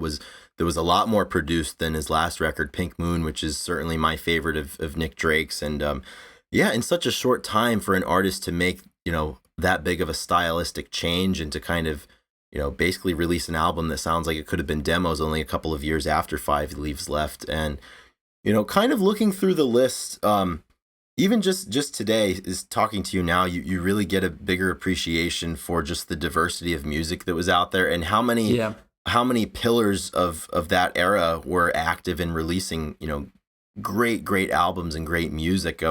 there was a lot more produced than his last record, Pink Moon, which is certainly my favorite of Nick Drake's, and yeah, in such a short time for an artist to make that big of a stylistic change and to kind of basically release an album that sounds like it could have been demos only a couple of years after Five Leaves Left, and kind of looking through the list. Even just today is talking to you now, you really get a bigger appreciation for just the diversity of music that was out there and how many pillars of that era were active in releasing, great albums and great music.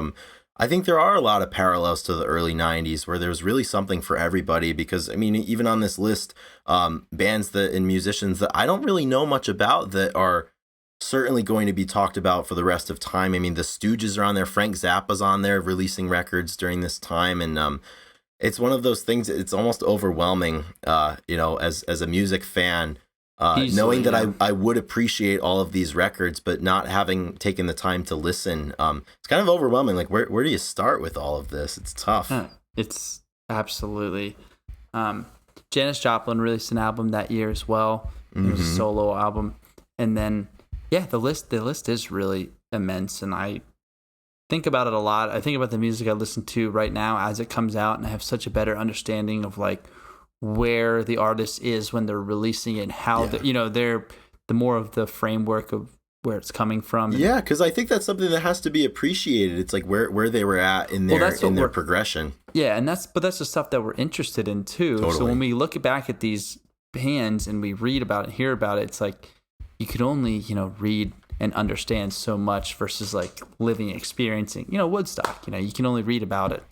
I think there are a lot of parallels to the early 90s where there was really something for everybody because, I mean, even on this list, bands and musicians that I don't really know much about that are certainly going to be talked about for the rest of time. I mean, the Stooges are on there. Frank Zappa's on there releasing records during this time. And it's one of those things, it's almost overwhelming, as a music fan, knowing that I would appreciate all of these records, but not having taken the time to listen. It's kind of overwhelming. Like, where do you start with all of this? It's tough. It's absolutely. Janis Joplin released an album that year as well. It was a solo album. And then, yeah, the list is really immense, and I think about it a lot. I think about the music I listen to right now as it comes out, and I have such a better understanding of like where the artist is when they're releasing it, and how they're the more of the framework of where it's coming from. Yeah, because I think that's something that has to be appreciated. It's like where they were at in their progression. Yeah, and that's the stuff that we're interested in too. Totally. So when we look back at these bands and we read about it, hear about it, it's like you could only, read and understand so much versus like living, experiencing, Woodstock, you can only read about it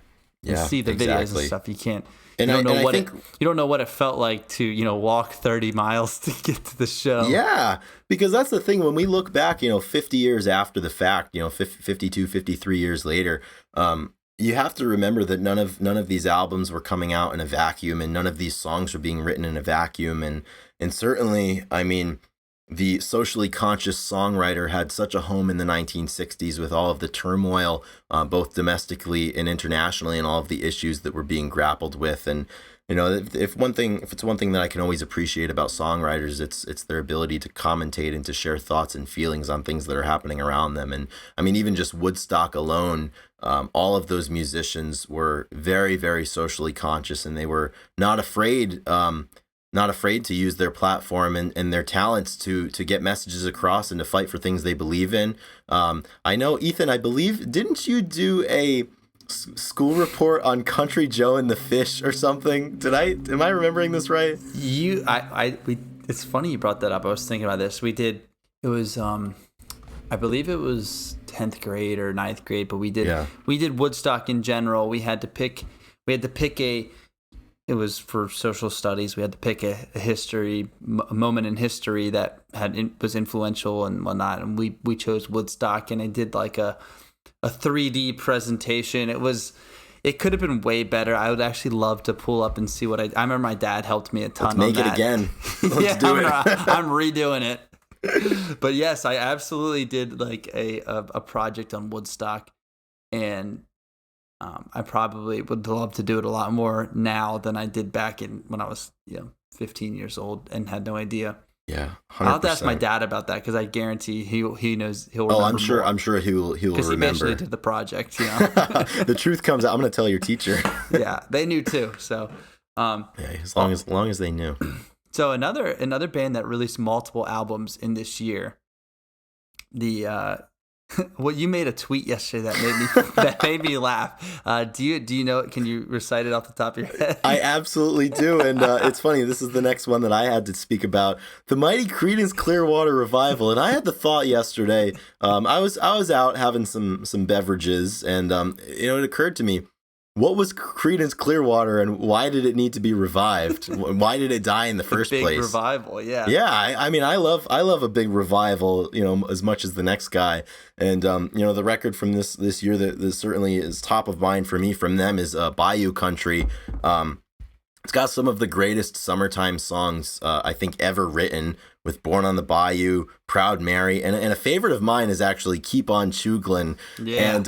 and see the videos and stuff. You can't, you don't know what it felt like to, walk 30 miles to get to the show. Yeah, because that's the thing. When we look back, 50 years after the fact, 52, 53 years later, you have to remember that none of these albums were coming out in a vacuum, and none of these songs were being written in a vacuum. And certainly, I mean, the socially conscious songwriter had such a home in the 1960s with all of the turmoil, both domestically and internationally, and all of the issues that were being grappled with. And if it's one thing that I can always appreciate about songwriters, it's their ability to commentate and to share thoughts and feelings on things that are happening around them. And I mean, even just Woodstock alone, all of those musicians were very, very socially conscious, and they were not afraid to use their platform and their talents to get messages across and to fight for things they believe in. I know, Ethan, I believe, didn't you do a school report on Country Joe and the Fish or something? Am I remembering this right? It's funny you brought that up. I was thinking about this. It was, I believe it was 10th grade or 9th grade, but we did Woodstock in general. We had to pick it was for social studies. We had to pick a moment in history that was influential and whatnot. And we chose Woodstock, and I did like a 3D presentation. It could have been way better. I would actually love to pull up and see what I remember my dad helped me a ton. Let's make it again. Let's do it. I'm redoing it. But yes, I absolutely did like a project on Woodstock, and I probably would love to do it a lot more now than I did back when I was 15 years old and had no idea. Yeah, 100%. I'll have to ask my dad about that because I guarantee he knows he'll remember. I'm sure he will remember. Because he basically did the project. The truth comes out. I'm going to tell your teacher. Yeah, they knew too. So as long as they knew. So another band that released multiple albums in this year, well, you made a tweet yesterday that made me laugh. Do you know? Can you recite it off the top of your head? I absolutely do, and it's funny. This is the next one that I had to speak about: the mighty Creedence Clearwater Revival. And I had the thought yesterday. I was out having some beverages, and it occurred to me. what was Creedence Clearwater, and why did it need to be revived? Why did it die in the first big place? Revival, yeah. Yeah, I mean, I love a big revival, as much as the next guy. And the record from this year that certainly is top of mind for me from them is Bayou Country. It's got some of the greatest summertime songs I think ever written, with Born on the Bayou, Proud Mary, and a favorite of mine is actually Keep on Chooglin'. Yeah. And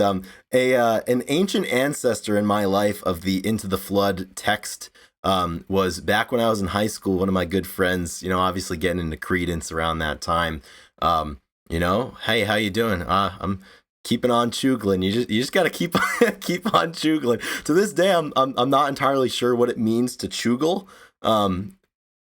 an ancient ancestor in my life of the Into the Flood text was back when I was in high school. One of my good friends, obviously getting into Creedence around that time. Hey, how you doing? I'm keeping on chooglin'. You just gotta keep on chooglin'. To this day, I'm not entirely sure what it means to choogle.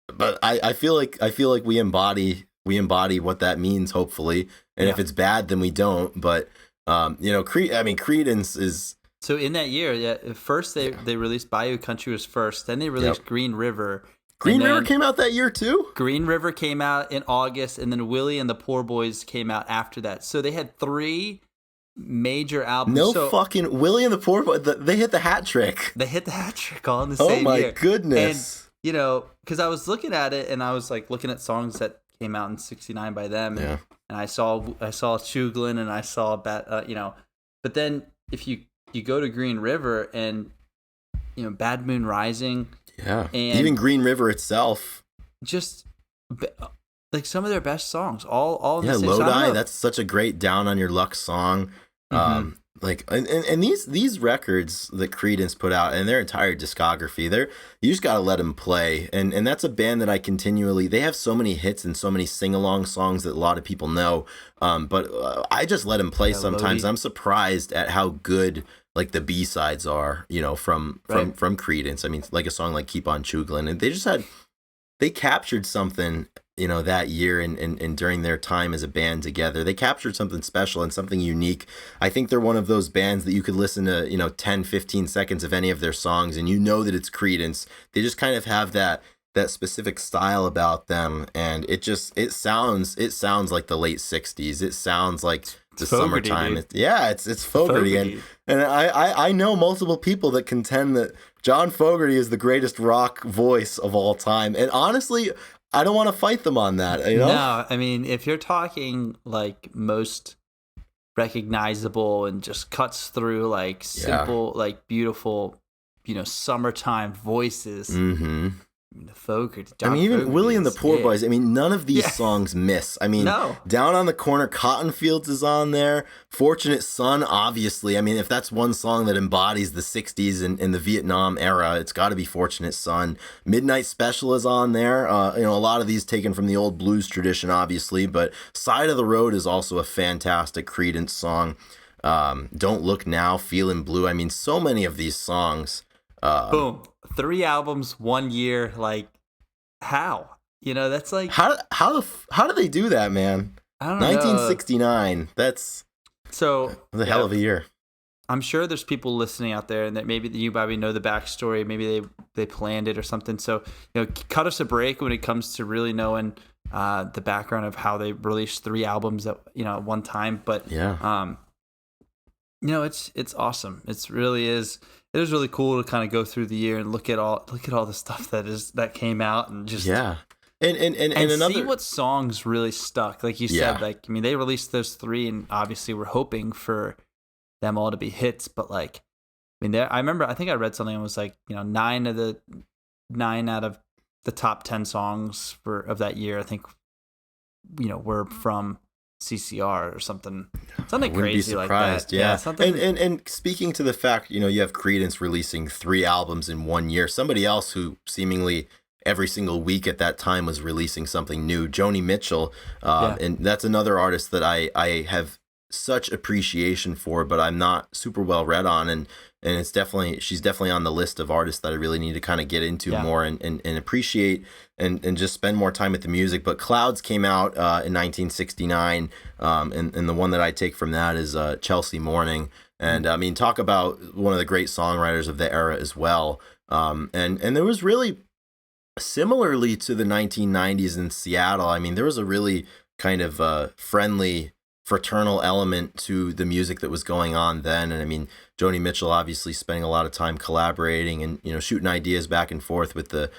But I feel like we embody what that means, hopefully. And if it's bad, then we don't. But Creedence is. So in that year, first they released Bayou Country was first, then they released Green River. Green River came out that year too? Green River came out in August, and then Willie and the Poor Boys came out after that. So they had 3 major albums. Fucking Willie and the Poor Boys, they hit the hat trick. They hit the hat trick all in the same year. Oh my goodness. And, because I was looking at it, and I was like looking at songs that came out in '69 by them, and I saw Chooglin', and I saw but then if you go to Green River and Bad Moon Rising, and even Green River itself, just like some of their best songs, all in the same. Lodi, that's such a great down on your luck song. Mm-hmm. And these records that Creedence put out and their entire discography, you just gotta let them play. And that's a band that they have so many hits and so many sing along songs that a lot of people know. But I just let them play sometimes. Lodi. I'm surprised at how good like the B-sides are, from Creedence. I mean, like a song like Keep on Chooglin', and they captured something, that year and during their time as a band together. They captured something special and something unique. I think they're one of those bands that you could listen to, 10, 15 seconds of any of their songs and that it's Creedence. They just kind of have that specific style about them, and it sounds like the late 60s. It sounds like the Fogarty, summertime. It's Fogarty. And I know multiple people that contend that John Fogerty is the greatest rock voice of all time. And honestly, I don't want to fight them on that. No, I mean, if you're talking like most recognizable and just cuts through like simple, like beautiful, summertime voices. Mm-hmm. Fogarty. Even Fogarty Willie and the Poor Boys. None of these songs miss. No. Down on the Corner, Cotton Fields is on there. Fortunate Son, obviously. If that's one song that embodies the 60s and the Vietnam era, it's got to be Fortunate Son. Midnight Special is on there. A lot of these taken from the old blues tradition, obviously, but Side of the Road is also a fantastic Creedence song. Don't Look Now, Feelin' Blue. So many of these songs. Boom. 3 albums, 1 year. Like, how? That's like how do they do that, man? I don't know. 1969. That's a hell of a year. I'm sure there's people listening out there, and that maybe you probably know the backstory. Maybe they planned it or something. So cut us a break when it comes to really knowing the background of how they released 3 albums at one time. But it's awesome. It really is. It was really cool to kind of go through the year and look at all the stuff that came out and just and another, see what songs really stuck. Like you said, they released those 3, and obviously we're hoping for them all to be hits. But I remember, I think I read something that was like 9 out of the top 10 songs of that year, I think were from CCR or something crazy like that. Yeah. And speaking to the fact, you have Creedence releasing 3 albums in 1 year. Somebody else who seemingly every single week at that time was releasing something new, Joni Mitchell. And that's another artist that I have such appreciation for, but I'm not super well read on, and she's definitely on the list of artists that I really need to kind of get into more and appreciate and just spend more time with the music. But Clouds came out in 1969, and the one that I take from that is Chelsea Morning. And talk about one of the great songwriters of the era as well. And there was really, similarly to the 1990s in Seattle, there was a really kind of friendly fraternal element to the music that was going on then. And I mean, Joni Mitchell obviously spending a lot of time collaborating and, you know, shooting ideas back and forth with the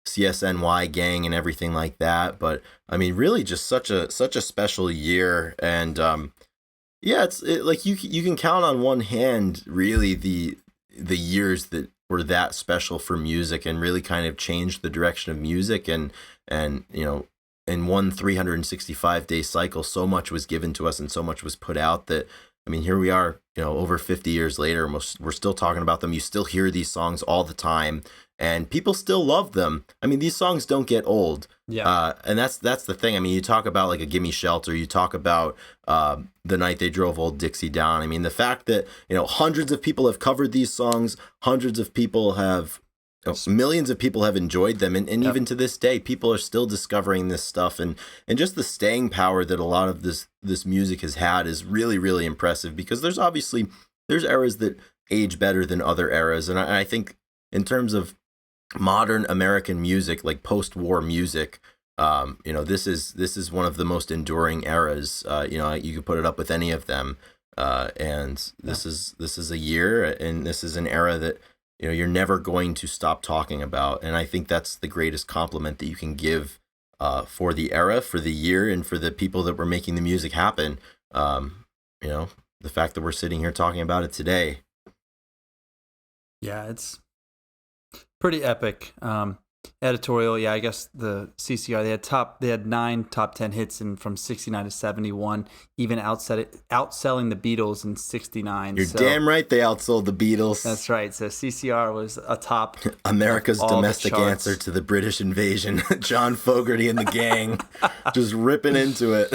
CSNY gang and everything like that. But I mean, really just such a special year. And yeah, like you can count on one hand really the years that were that special for music and really kind of changed the direction of music. And you know, in one 365-day cycle, so much was given to us and so much was put out that, I mean, here we are, you know, over 50 years later, we're still talking about them. You still hear these songs all the time and people still love them. I mean, these songs don't get old. Yeah. And that's the thing. I mean, you talk about like a Gimme Shelter, you talk about The Night They Drove Old Dixie Down. I mean, the fact that, you know, hundreds of people have covered these songs, hundreds of people have, millions of people have enjoyed them. And Yep. even to this day, people are still discovering this stuff. And just the staying power that a lot of this music has had is really, really impressive, because there's eras that age better than other eras. And I think in terms of modern American music, like post-war music, you know, this is one of the most enduring eras. You know, you could put it up with any of them. And this is a year, and this is an era that, you know, you're never going to stop talking about. And I think that's the greatest compliment that you can give for the era, for the year, and for the people that were making the music happen. You know, the fact that we're sitting here talking about it today. Yeah, it's pretty epic. Editorial, yeah, I guess the CCR, they had 9 top 10 hits from 69 to 71, even outselling the Beatles in 69. You're damn right they outsold the Beatles. That's right. So CCR was atop America's all the domestic charts. answer to the British invasion. John Fogerty and the gang just ripping into it.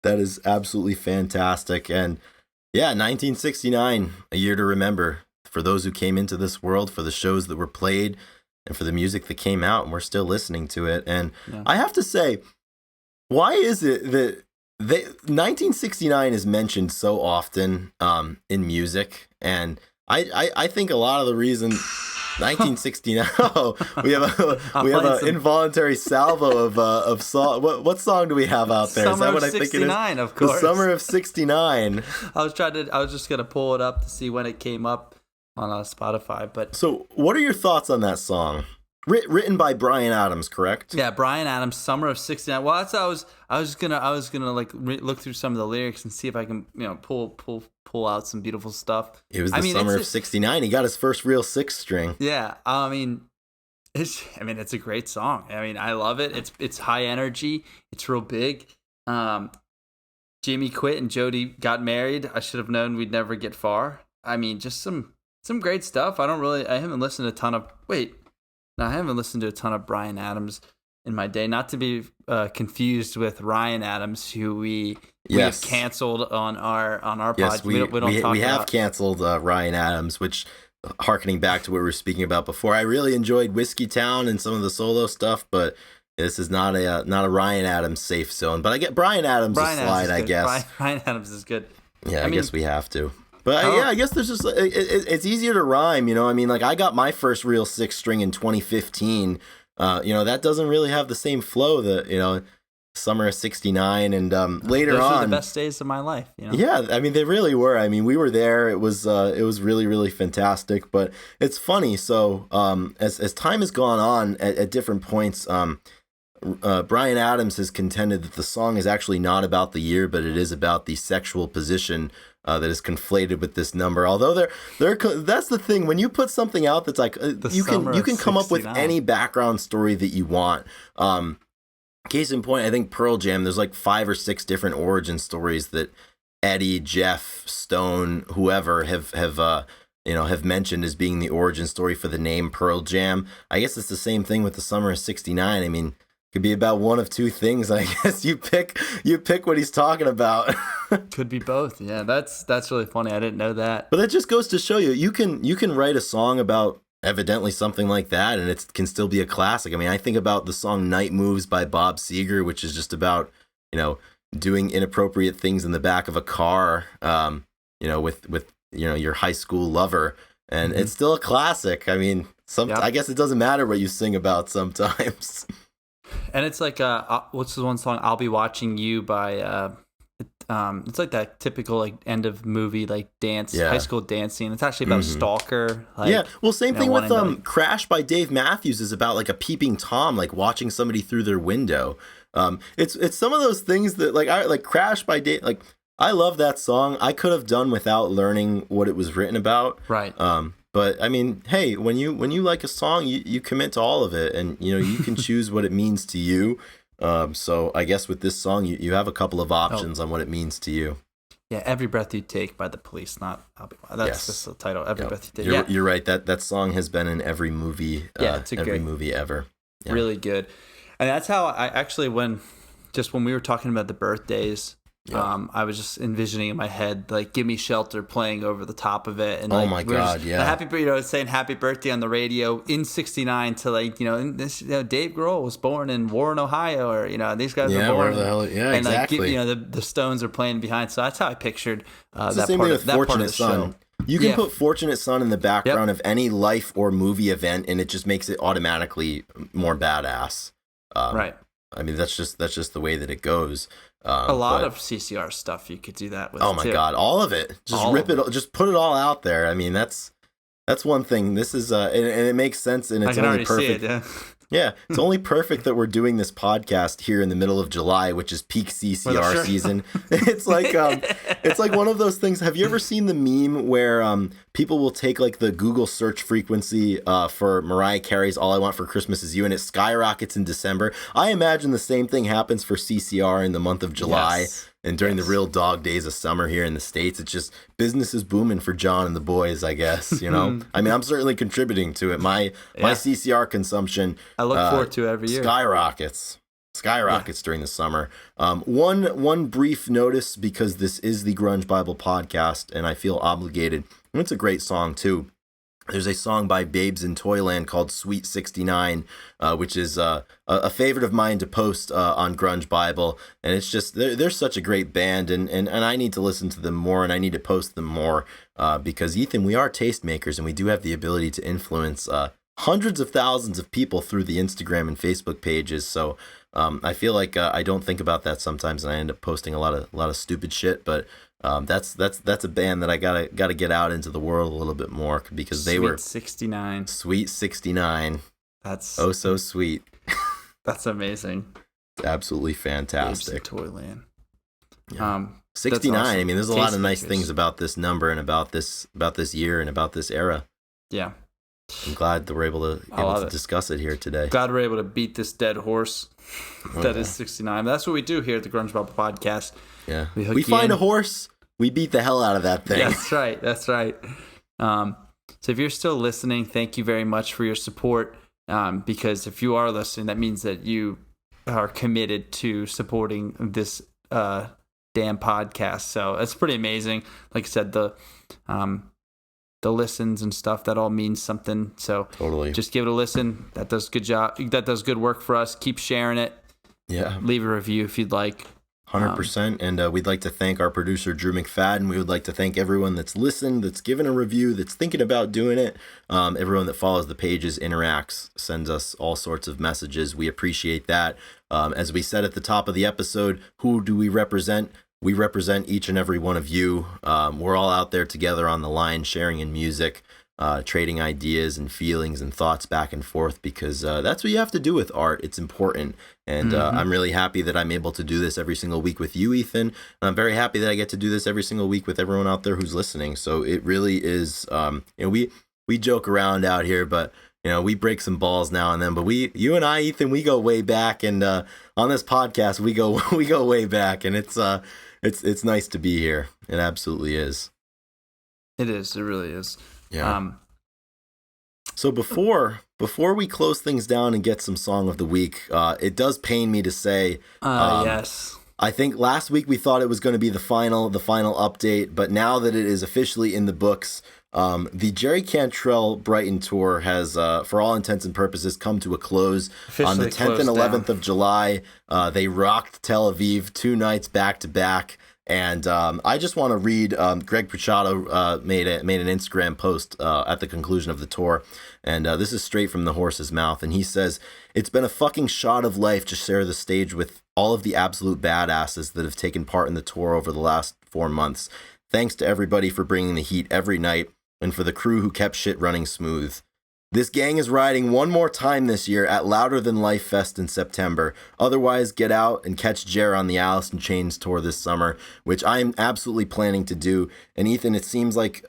That is absolutely fantastic. And yeah, 1969, a year to remember for those who came into this world, for the shows that were played, and for the music that came out, and we're still listening to it. And Yeah. I have to say, why is it that 1969 is mentioned so often in music? And I think a lot of the reason 1969. Oh, we have an involuntary salvo of song. What song do we have out there? Summer Is that what of I think it is? 69, of course. The Summer of '69. I was just gonna pull it up to see when it came up on Spotify, but So, what are your thoughts on that song? Written by Bryan Adams, correct? yeah, Bryan Adams, Summer of '69. Well, that's I was gonna like look through some of the lyrics and see if I can, you know, pull out some beautiful stuff. It was the summer of '69. He got his first real 6-string. Yeah, I mean, it's a great song. I mean, I love it. It's high energy. It's real big. Jimmy quit and Jody got married. I should have known we'd never get far. I mean, just some great stuff. I haven't listened to a ton of Bryan Adams in my day. Not to be confused with Ryan Adams, who we have canceled on our Yes, podcast. We have canceled Ryan Adams, which, harkening back to what we were speaking about before, I really enjoyed Whiskey Town and some of the solo stuff, but this is not a Ryan Adams safe zone. But I get Bryan Adams a slide, I guess. Bryan Adams is good. Yeah, I guess we have to. But yeah, I guess there's just it's easier to rhyme, you know. I mean, like I got my first real 6-string in 2015. You know, that doesn't really have the same flow that, you know, Summer of '69 and later Those on. were the best days of my life, you know? Yeah, I mean they really were. I mean, we were there. It was really, really fantastic. But it's funny. So as time has gone on at different points, Bryan Adams has contended that the song is actually not about the year, but it is about the sexual position that is conflated with this number. Although that's the thing, when you put something out that's like you can come up with any background story that you want. Case in point, I think Pearl Jam, there's like 5 or 6 different origin stories that Eddie, Jeff, Stone, whoever have mentioned as being the origin story for the name Pearl Jam. I guess it's the same thing with the Summer of '69. I mean, could be about one of two things. I guess you pick what he's talking about. Could be both. Yeah, that's really funny. I didn't know that. But that just goes to show you can write a song about evidently something like that, and it can still be a classic. I mean, I think about the song "Night Moves" by Bob Seger, which is just about, you know, doing inappropriate things in the back of a car, you know, with you know, your high school lover, and it's still a classic. I mean, I guess it doesn't matter what you sing about sometimes. And it's like what's the one song, "I'll Be Watching You" by it's like that typical like end of movie like dance, Yeah. high school dance scene. It's actually about a stalker. Like, Yeah, well, same thing with wanting to, Crash by Dave Matthews is about like a peeping Tom, like watching somebody through their window. It's some of those things that like Crash by Dave, like I love that song. I could have done without learning what it was written about. right. But I mean, hey, when you like a song, you commit to all of it, and you can choose what it means to you. So I guess with this song, you have a couple of options on what it means to you. Yeah, Every Breath You Take by The Police, not I'll Be Wild. That's Yes. just the title, Every Breath You Take. You're right. That song has been in every movie. It's every movie ever. Yeah. Really good. And that's how I actually, when we were talking about the birthdays, I was just envisioning in my head like "Give Me Shelter" playing over the top of it, and Oh like, my God, yeah. saying "Happy Birthday" on the radio in '69 to like and this Dave Grohl was born in Warren, Ohio, or these guys were born. Wherever the hell, yeah, and exactly. like the Stones are playing behind, so that's how I pictured It's that the same part thing of with that part of Fortunate the show. Son. You can put Fortunate Son in the background of any life or movie event, and it just makes it automatically more badass. Right. I mean, that's just the way that it goes. A lot of CCR stuff you could do that with. Oh my God, all of it. Just All rip of it. Just put it all out there. I mean, that's one thing. This is and it makes sense, and it's I can only already perfect. see it. Yeah, it's only perfect that we're doing this podcast here in the middle of July, which is peak CCR season. It's like one of those things. Have you ever seen the meme where people will take like the Google search frequency for Mariah Carey's "All I Want for Christmas Is You" and it skyrockets in December? I imagine the same thing happens for CCR in the month of July. Yes. And during the real dog days of summer here in the States, it's just business is booming for John and the boys, I guess, I mean, I'm certainly contributing to it. My CCR consumption, I look forward to it every year. Skyrockets during the summer. One brief notice, because this is the Grunge Bible podcast and I feel obligated. And it's a great song too. There's a song by Babes in Toyland called Sweet 69, which is a favorite of mine to post on Grunge Bible. And it's just, they're such a great band, and I need to listen to them more, and I need to post them more because, Ethan, we are tastemakers, and we do have the ability to influence hundreds of thousands of people through the Instagram and Facebook pages. So I feel like I don't think about that sometimes, and I end up posting a lot of stupid shit, but that's a band that I gotta get out into the world a little bit more, because they were Sweet 69. Sweet 69. That's oh so sweet. That's amazing. It's absolutely fantastic. Toyland. Yeah. 69. Awesome. I mean, there's a lot of nice Tastemakers. things about this number and about this year and about this era. Yeah. I'm glad that we're able to discuss it here today. Glad we're able to beat this dead horse that is 69. That's what we do here at the Grunge Bible podcast. Yeah. We hook We you find in. a horse, we beat the hell out of that thing. That's right. So if you're still listening, thank you very much for your support. Because if you are listening, that means that you are committed to supporting this damn podcast. So that's pretty amazing. Like I said, the listens and stuff, that all means something. So Totally. just give it a listen. That does good job. That does good work for us. Keep sharing it. Yeah. Leave a review if you'd like. 100%. And we'd like to thank our producer, Drew McFadyen. We would like to thank everyone that's listened, that's given a review, that's thinking about doing it. Everyone that follows the pages, interacts, sends us all sorts of messages. We appreciate that. As we said at the top of the episode, who do we represent? We represent each and every one of you. We're all out there together on the line, sharing in music, trading ideas and feelings and thoughts back and forth, because that's what you have to do with art. It's important. And I'm really happy that I'm able to do this every single week with you, Ethan. And I'm very happy that I get to do this every single week with everyone out there who's listening. So it really is, we joke around out here, but we break some balls now and then, but you and I, Ethan, we go way back, and on this podcast, we go way back, and it's nice to be here. It absolutely is. It is. It really is. Yeah. So before we close things down and get some song of the week, it does pain me to say, yes. I think last week we thought it was going to be the final update, but now that it is officially in the books, the Jerry Cantrell Brighton tour has, for all intents and purposes, come to a close. On the 10th and 11th of July. They rocked Tel Aviv 2 nights back to back. And I just want to read, Greg Puciato made an Instagram post at the conclusion of the tour. And this is straight from the horse's mouth. And he says, "It's been a fucking shot of life to share the stage with all of the absolute badasses that have taken part in the tour over the last 4 months. Thanks to everybody for bringing the heat every night, and for the crew who kept shit running smooth. This gang is riding one more time this year at Louder Than Life Fest in September. Otherwise, get out and catch Jer on the Alice in Chains tour this summer, which I am absolutely planning to do. And Ethan, it seems like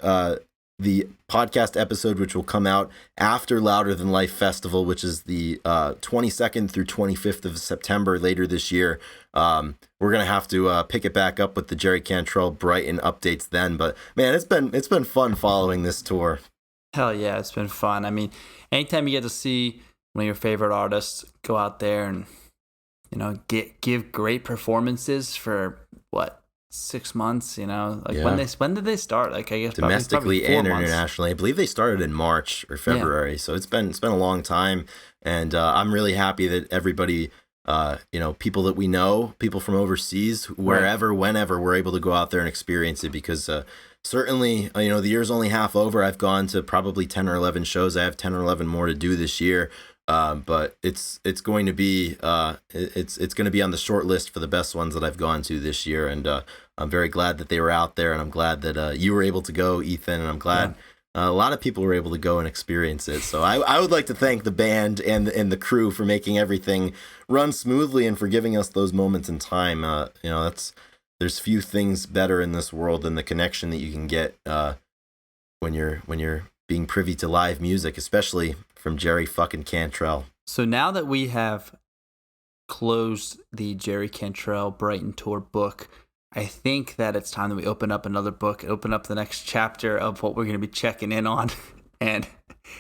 the podcast episode, which will come out after Louder Than Life Festival, which is the 22nd through 25th of September later this year. We're going to have to pick it back up with the Jerry Cantrell Brighton updates then. But man, it's been fun following this tour. Hell yeah, it's been fun. I mean, anytime you get to see one of your favorite artists go out there and, you know, give great performances for 6 months, you know, like when did they start? Like, I guess domestically probably and 4 months. Internationally. I believe they started in March or February. So it's been a long time, and I'm really happy that everybody, you know, people that we know, people from overseas, wherever, whenever, we're able to go out there and experience it, because certainly, you know, the year's only half over. I've gone to probably 10 or 11 shows. I have 10 or 11 more to do this year. But it's going to be it's going to be on the short list for the best ones that I've gone to this year, and I'm very glad that they were out there, and I'm glad that you were able to go, Ethan, and I'm glad a lot of people were able to go and experience it. So I would like to thank the band and the crew for making everything run smoothly and for giving us those moments in time. You know, there's few things better in this world than the connection that you can get when you're being privy to live music, especially from Jerry fucking Cantrell. So now that we have closed the Jerry Cantrell Brighton Tour book, I think that it's time that we open up another book, open up the next chapter of what we're going to be checking in on. And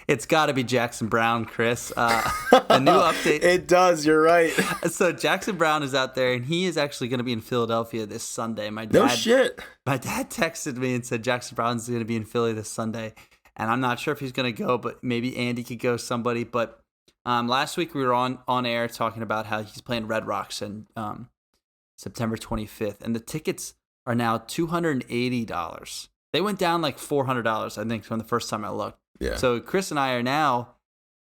it's got to be Jackson Browne, Chris. A new update. It does, you're right. So Jackson Browne is out there, and he is actually going to be in Philadelphia this Sunday. No shit. My dad texted me and said Jackson Browne's going to be in Philly this Sunday. And I'm not sure if he's going to go, but maybe Andy could go, somebody. But last week we were on air talking about how he's playing Red Rocks on September 25th. And the tickets are now $280. They went down like $400, I think, from the first time I looked. Yeah. So Chris and I are now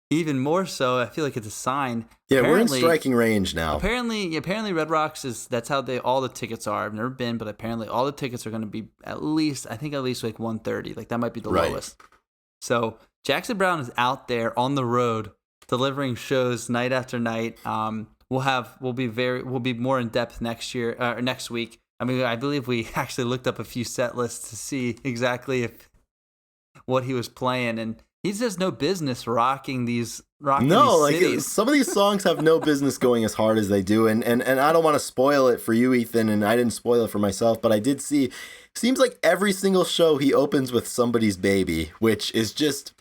even more so. I feel like it's a sign. Yeah, we're in striking range now. Apparently Red Rocks that's how all the tickets are. I've never been, but apparently all the tickets are going to be at least like 130. Like that might be the lowest. So Jackson Browne is out there on the road delivering shows night after night. We'll be more in depth next week. I mean, I believe we actually looked up a few set lists to see exactly what he was playing, and he has no business rocking these cities. Some of these songs have no business going as hard as they do, and I don't want to spoil it for you, Ethan, and I didn't spoil it for myself, but I did see. Seems like every single show he opens with Somebody's Baby, which is just,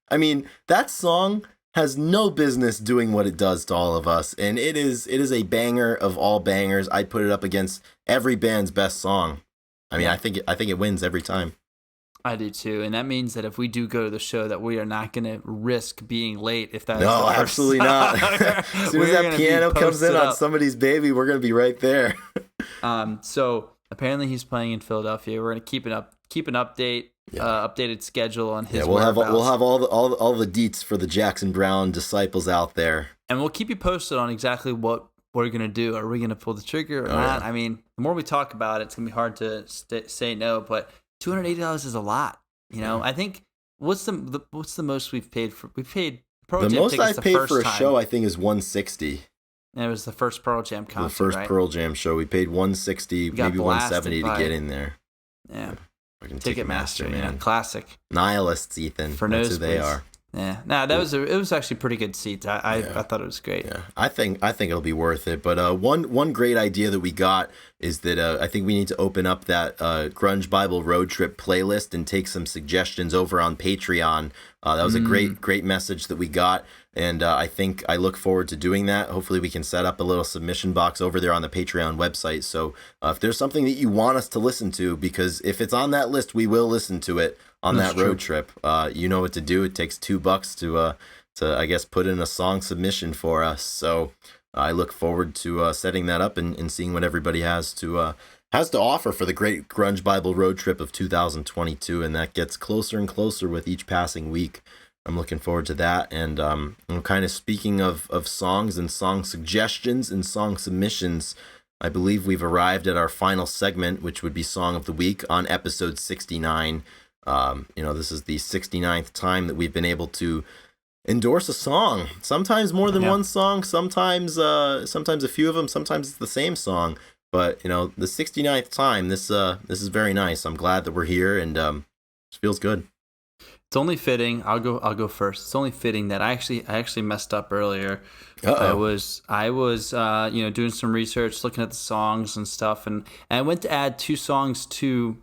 I mean, that song has no business doing what it does to all of us, and it is a banger of all bangers. I'd put it up against every band's best song. I mean, I think it wins every time. I do too, and that means that if we do go to the show, that we are not going to risk being late. If that's no, absolutely not. As soon as that piano comes in on Somebody's Baby, we're going to be right there. So apparently he's playing in Philadelphia. We're going to keep an update. Updated schedule on his. Yeah, we'll have all the deets for the Jackson Browne disciples out there, and we'll keep you posted on exactly what we're gonna do. Are we gonna pull the trigger or not? Yeah. I mean, the more we talk about it, it's gonna be hard to say no. But $280 is a lot. You know, I think what's the most we've paid for? We've paid Pearl Jam most I've paid for a show. I think is $160. And it was the first Pearl Jam concert. The first Pearl Jam show, we paid $160, maybe $170 to get in there. Yeah. Ticketmaster, man, classic. Nihilists, Ethan. For that's who they are. Yeah, no, it was actually pretty good seats. I thought it was great. Yeah, I think it'll be worth it. But one great idea that we got is that I think we need to open up that Grunge Bible Road Trip playlist and take some suggestions over on Patreon. That was a great message that we got, and I look forward to doing that. Hopefully, we can set up a little submission box over there on the Patreon website. So if there's something that you want us to listen to, because if it's on that list, we will listen to it on that road trip. You know what to do. It takes $2 to I guess put in a song submission for us. So I look forward to setting that up and seeing what everybody has to offer for the great Grunge Bible Road Trip of 2022, and that gets closer and closer with each passing week. I'm looking forward to that. And I'm kind of speaking of songs and song suggestions and song submissions. I believe we've arrived at our final segment, which would be Song of the Week on episode 69. This is the 69th time that we've been able to endorse a song. Sometimes more than one song, sometimes a few of them, sometimes it's the same song. But, the 69th time, this is very nice. I'm glad that we're here, and it feels good. It's only fitting. I'll go first. It's only fitting that I actually messed up earlier. Uh-oh. I was doing some research, looking at the songs and stuff, and I went to add 2 songs to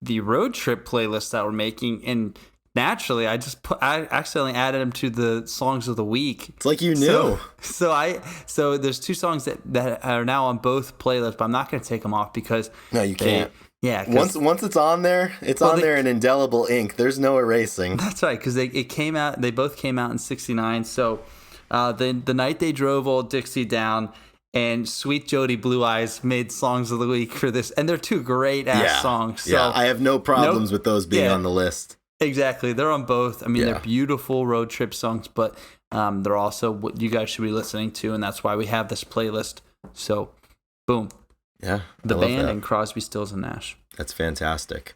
the road trip playlist that we're making, and naturally I accidentally added them to the songs of the week. It's like you knew. So there's 2 songs that are now on both playlists, but I'm not going to take them off because no, you can't. Yeah, once it's on there, there in indelible ink. There's no erasing. That's right, because they both came out in '69. So the night they drove Old Dixie down and Sweet Jody Blue Eyes made songs of the week for this, and they're 2 great ass songs. So I have no problems with those being on the list. Exactly, they're on both. I mean, they're beautiful road trip songs, but they're also what you guys should be listening to, and that's why we have this playlist. So, boom. Yeah, the band and Crosby, Stills and Nash. That's fantastic.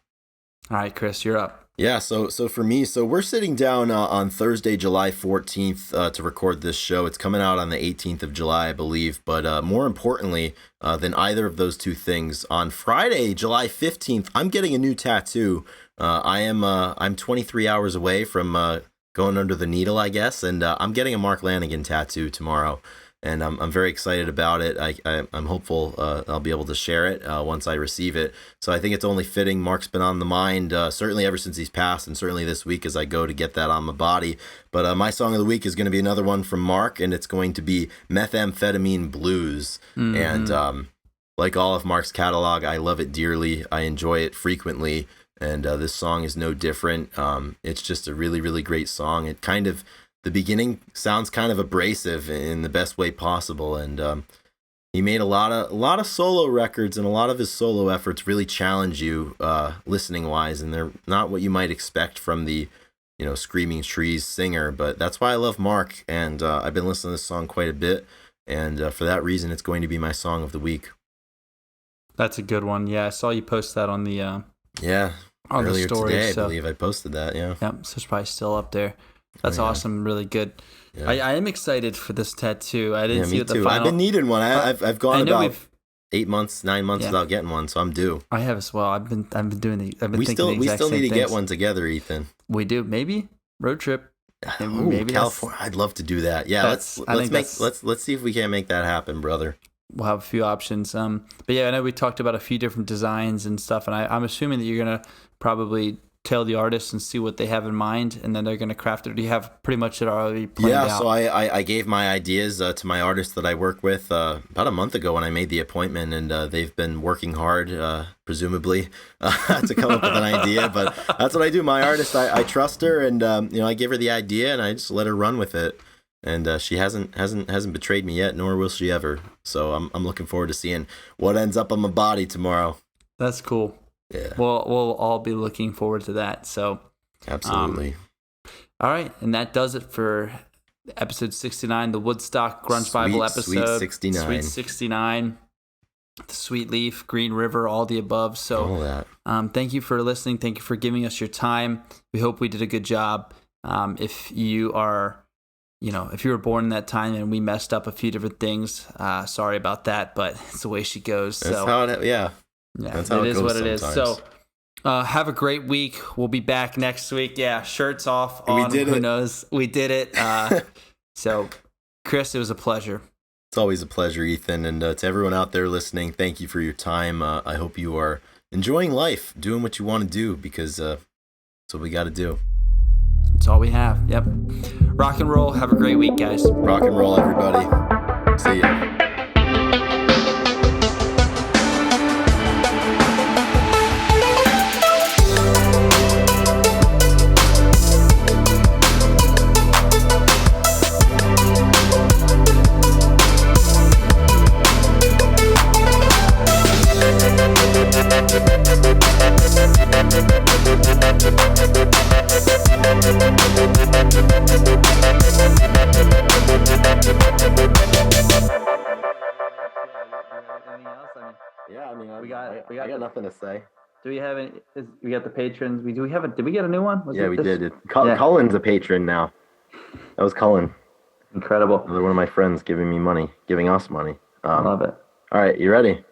All right, Chris, you're up. Yeah, so for me, we're sitting down on Thursday, July 14th to record this show. It's coming out on the 18th of July, I believe. But more importantly than either of those 2 things, on Friday, July 15th, I'm getting a new tattoo. I'm 23 hours away from going under the needle, I guess, and I'm getting a Mark Lanigan tattoo tomorrow. And I'm very excited about it. I'm hopeful I'll be able to share it once I receive it. So I think it's only fitting. Mark's been on the mind, certainly ever since he's passed, and certainly this week as I go to get that on my body. But my song of the week is going to be another one from Mark, and it's going to be Methamphetamine Blues. Mm-hmm. And like all of Mark's catalog, I love it dearly. I enjoy it frequently, and this song is no different. It's just a really, really great song. It kind of... The beginning sounds kind of abrasive in the best way possible, and he made a lot of solo records, and a lot of his solo efforts really challenge you listening wise, and they're not what you might expect from the Screaming Trees singer. But that's why I love Mark, and I've been listening to this song quite a bit, and for that reason, it's going to be my song of the week. That's a good one. Yeah, I saw you post that on the on earlier the story. Today, I believe I posted that. Yeah. Yep. So it's probably still up there. That's awesome, really good. Yeah. I am excited for this tattoo. I didn't see what the final... I've been needing one. I've gone about 9 months without getting one, so I'm due. I have as well. I've been doing the. I've been we thinking we still need to get one together, Ethan. We do, maybe road trip. Maybe California. I'd love to do that. Yeah, let's see if we can make that happen, brother. We'll have a few options. But yeah, I know we talked about a few different designs and stuff, and I'm assuming that you're gonna probably tell the artists and see what they have in mind, and then they're going to craft it. Do you have pretty much it already planned out? Yeah, so I gave my ideas to my artist that I work with about a month ago when I made the appointment, and they've been working hard, presumably, to come up with an idea. But that's what I do. My artist, I trust her, and I give her the idea, and I just let her run with it. And she hasn't betrayed me yet, nor will she ever. So I'm looking forward to seeing what ends up on my body tomorrow. That's cool. Yeah. We'll all be looking forward to that. So absolutely. All right, and that does it for episode 69, the Woodstock Grunge Bible episode. Sweet 69. Sweet 69. The Sweet Leaf, Green River, all the above. So all that. Thank you for listening. Thank you for giving us your time. We hope we did a good job. If you are, if you were born in that time and we messed up a few different things, sorry about that, but it's the way she goes. That's how it, yeah. Yeah, that's how it is what it is. So have a great week. We'll be back next week. Yeah, shirts off on. Who knows? We did it. So, Chris, it was a pleasure. It's always a pleasure, Ethan. And to everyone out there listening, thank you for your time. I hope you are enjoying life, doing what you want to do, because that's what we got to do. That's all we have. Yep. Rock and roll. Have a great week, guys. Rock and roll, everybody. See ya. We'll be right back. Yeah, I mean, we got I got nothing to say. Do we have any? We got the patrons. Did we get a new one? Yeah, we did. Yeah. Cullen's a patron now. That was Cullen. Incredible. Another one of my friends giving us money. Love it. All right, you ready?